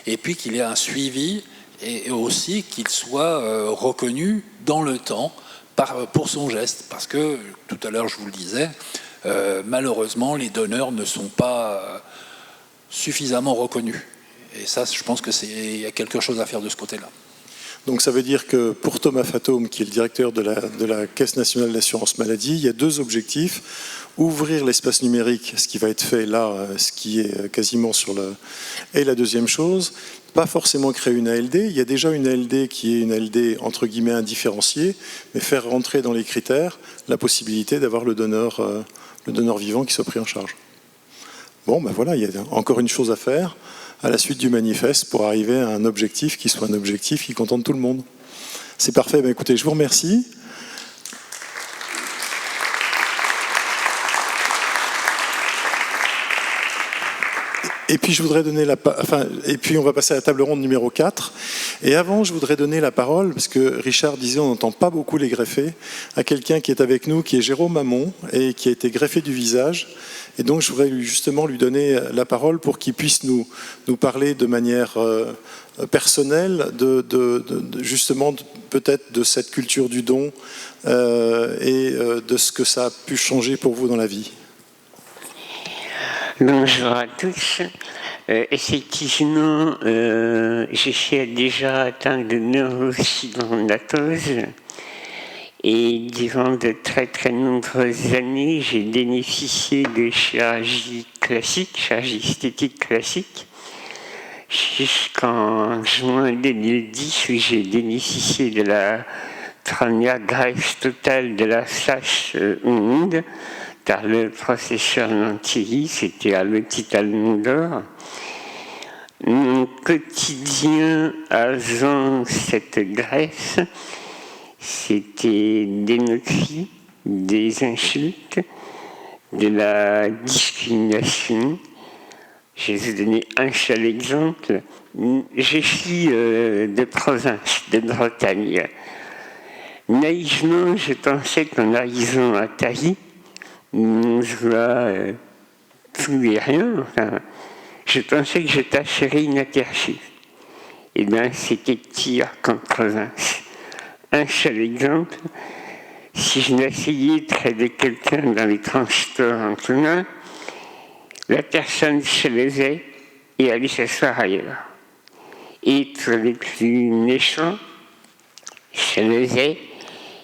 et puis qu'il y ait un suivi, et aussi qu'il soit reconnu dans le temps, pour son geste, parce que, tout à l'heure je vous le disais, malheureusement les donneurs ne sont pas suffisamment reconnus. Et ça, je pense qu'il y a quelque chose à faire de ce côté-là. Donc ça veut dire que pour Thomas Fatome, qui est le directeur de la Caisse nationale d'assurance maladie, il y a 2 objectifs. Ouvrir l'espace numérique, ce qui va être fait là, ce qui est quasiment sur le... Et la deuxième chose, pas forcément créer une ALD. Il y a déjà une ALD qui est une ALD entre guillemets indifférenciée, mais faire rentrer dans les critères la possibilité d'avoir le donneur vivant qui soit pris en charge. Bon, ben voilà, il y a encore une chose à faire à la suite du manifeste pour arriver à un objectif qui soit un objectif qui contente tout le monde. C'est parfait. Ben écoutez, je vous remercie. Et puis je voudrais donner et puis on va passer à la table ronde numéro 4. Et avant, je voudrais donner la parole, parce que Richard disait on n'entend pas beaucoup les greffés, à quelqu'un qui est avec nous, qui est Jérôme Hamon, et qui a été greffé du visage. Et donc je voudrais justement lui donner la parole pour qu'il puisse nous parler de manière personnelle, justement peut-être de cette culture du don et de ce que ça a pu changer pour vous dans la vie. Bonjour à tous. Effectivement, je suis déjà atteint de neurofibromatosis Et durant de très très nombreuses années, j'ai bénéficié de chirurgie classique, chirurgie esthétique classique, jusqu'en juin 2010 où j'ai bénéficié de la première greffe totale de la face au monde par le professeur Lantieri, c'était à l'hôpital Mondor. Mon quotidien avant cette greffe, c'était des moqueries, des insultes, de la discrimination. Je vais vous donner un seul exemple. Je suis de province, de Bretagne. Naïvement, je pensais qu'en arrivant à Paris, on voit tout et rien. Enfin, je pensais que je passerais inaperçu. Eh bien, c'était pire qu'en province. Un seul exemple, si je m'asseyais près de quelqu'un dans les transports en commun, la personne se levait et allait s'asseoir ailleurs. Et pour les plus méchants, se levait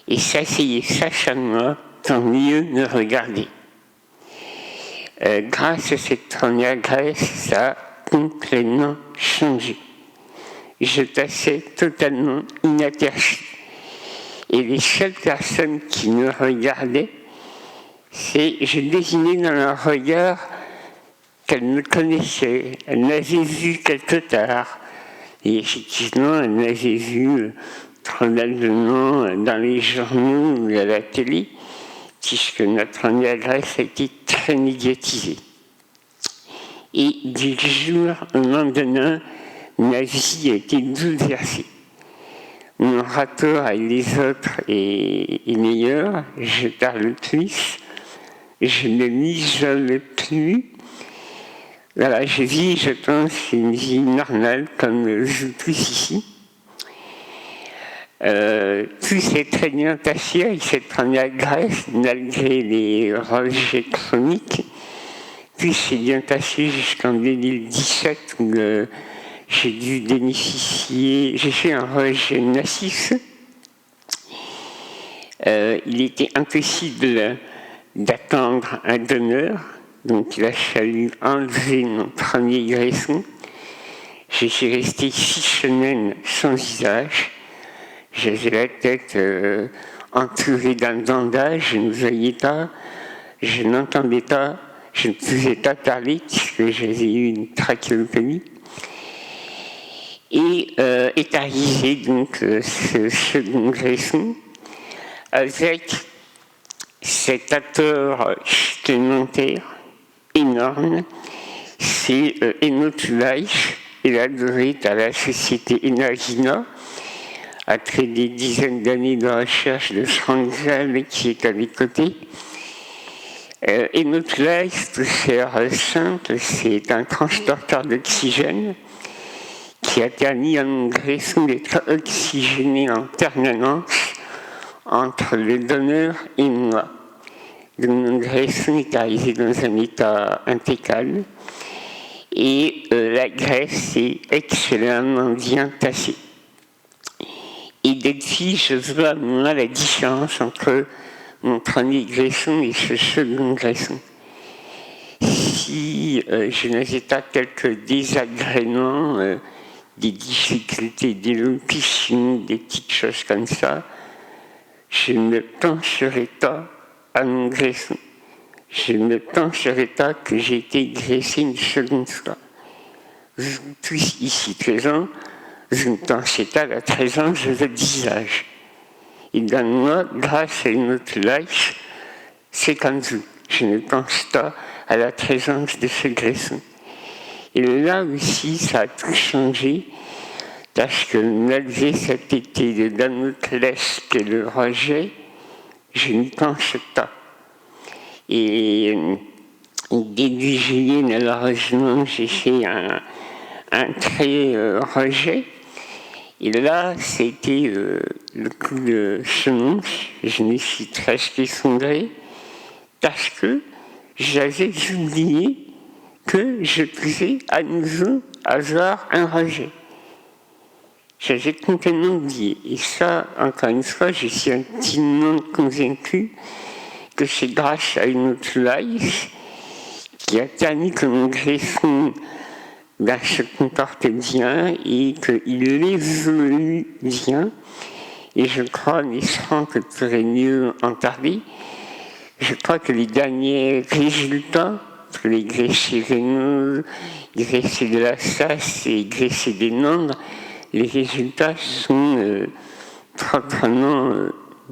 et s'asseyait face à moi pour mieux me regarder. Grâce à cette première greffe, ça a complètement changé. Je passais totalement inaperçu. Et les seules personnes qui me regardaient, je désignais dans leur regard qu'elles me connaissaient, elles m'avaient vu quelque part. Et effectivement, elles m'avaient vu probablement dans les journaux ou à la télé, puisque notre première greffe a été très médiatisée. Et du jour au lendemain, ma vie a été bouleversée. Mon rapport avec les autres est meilleur, je parle plus, je ne m'isole plus. Voilà, je vis, je pense, une vie normale comme vous tous ici. Tout s'est très bien passé avec cette première greffe, malgré les rejets chroniques. Tout s'est bien passé jusqu'en 2017 où j'ai dû bénéficier, j'ai fait un rejet massif. Il était impossible d'attendre un donneur, donc il a fallu enlever mon premier graisson. Je suis resté 6 semaines sans visage. J'avais la tête entourée d'un bandage, je ne voyais pas, je n'entendais pas, je ne pouvais pas parler puisque j'avais eu une trachéotomie. Et est arrivé donc ce second graisson avec cet apport supplémentaire énorme, c'est Eno2Life, élaboré par la société Energina, après des dizaines d'années de recherche de Franck Zall qui est à mes côtés. Eno2Life, pour faire simple, c'est un transporteur d'oxygène qui a permis à mon graisson d'être oxygéné en permanence entre le donneur et moi. Donc mon graisson est arrivé dans un état impeccable et la greffe s'est excellemment bien passée. Et depuis, je vois moi la différence entre mon premier graisson et ce second graisson. Si je n'avais pas quelques désagréments, des difficultés d'élocution, des petites choses comme ça, je ne penserais pas à mon graisson. Je ne penserais pas que j'ai été graissé une seconde fois. Vous tous ici présents, vous ne pensez pas à la présence de votre visage. Et bien moi, grâce à Eno2Life, c'est comme vous. Je ne pense pas à la présence de ce graisson. Et là aussi, ça a tout changé, parce que malgré cet été de Damoclès que le rejet, je n'y pense pas. Et début juillet, malheureusement, j'ai fait un très rejet. Et là, c'était le coup de semence. Je me suis presque effondré parce que j'avais oublié que je pouvais à nouveau avoir un rejet. j'avais complètement oublié. Et ça, encore une fois, je suis intimement convaincu que c'est grâce à une autre life qui a permis que mon greffon se comporte bien et qu'il évolue bien. Et je crois, mais Franck pourrait mieux en parler, je crois que les derniers résultats, pour les greffes rénaux, greffes de la Sasse et greffes des nombres, les résultats sont proprement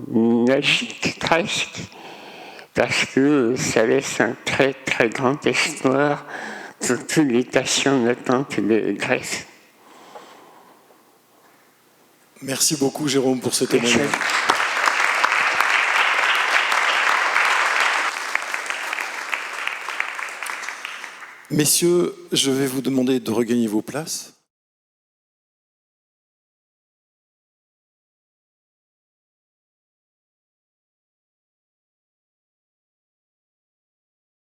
magiques, presque, parce que ça laisse un très très grand espoir pour tous les patients en attente de greffe. Merci beaucoup Jérôme pour ce témoignage. Messieurs, je vais vous demander de regagner vos places.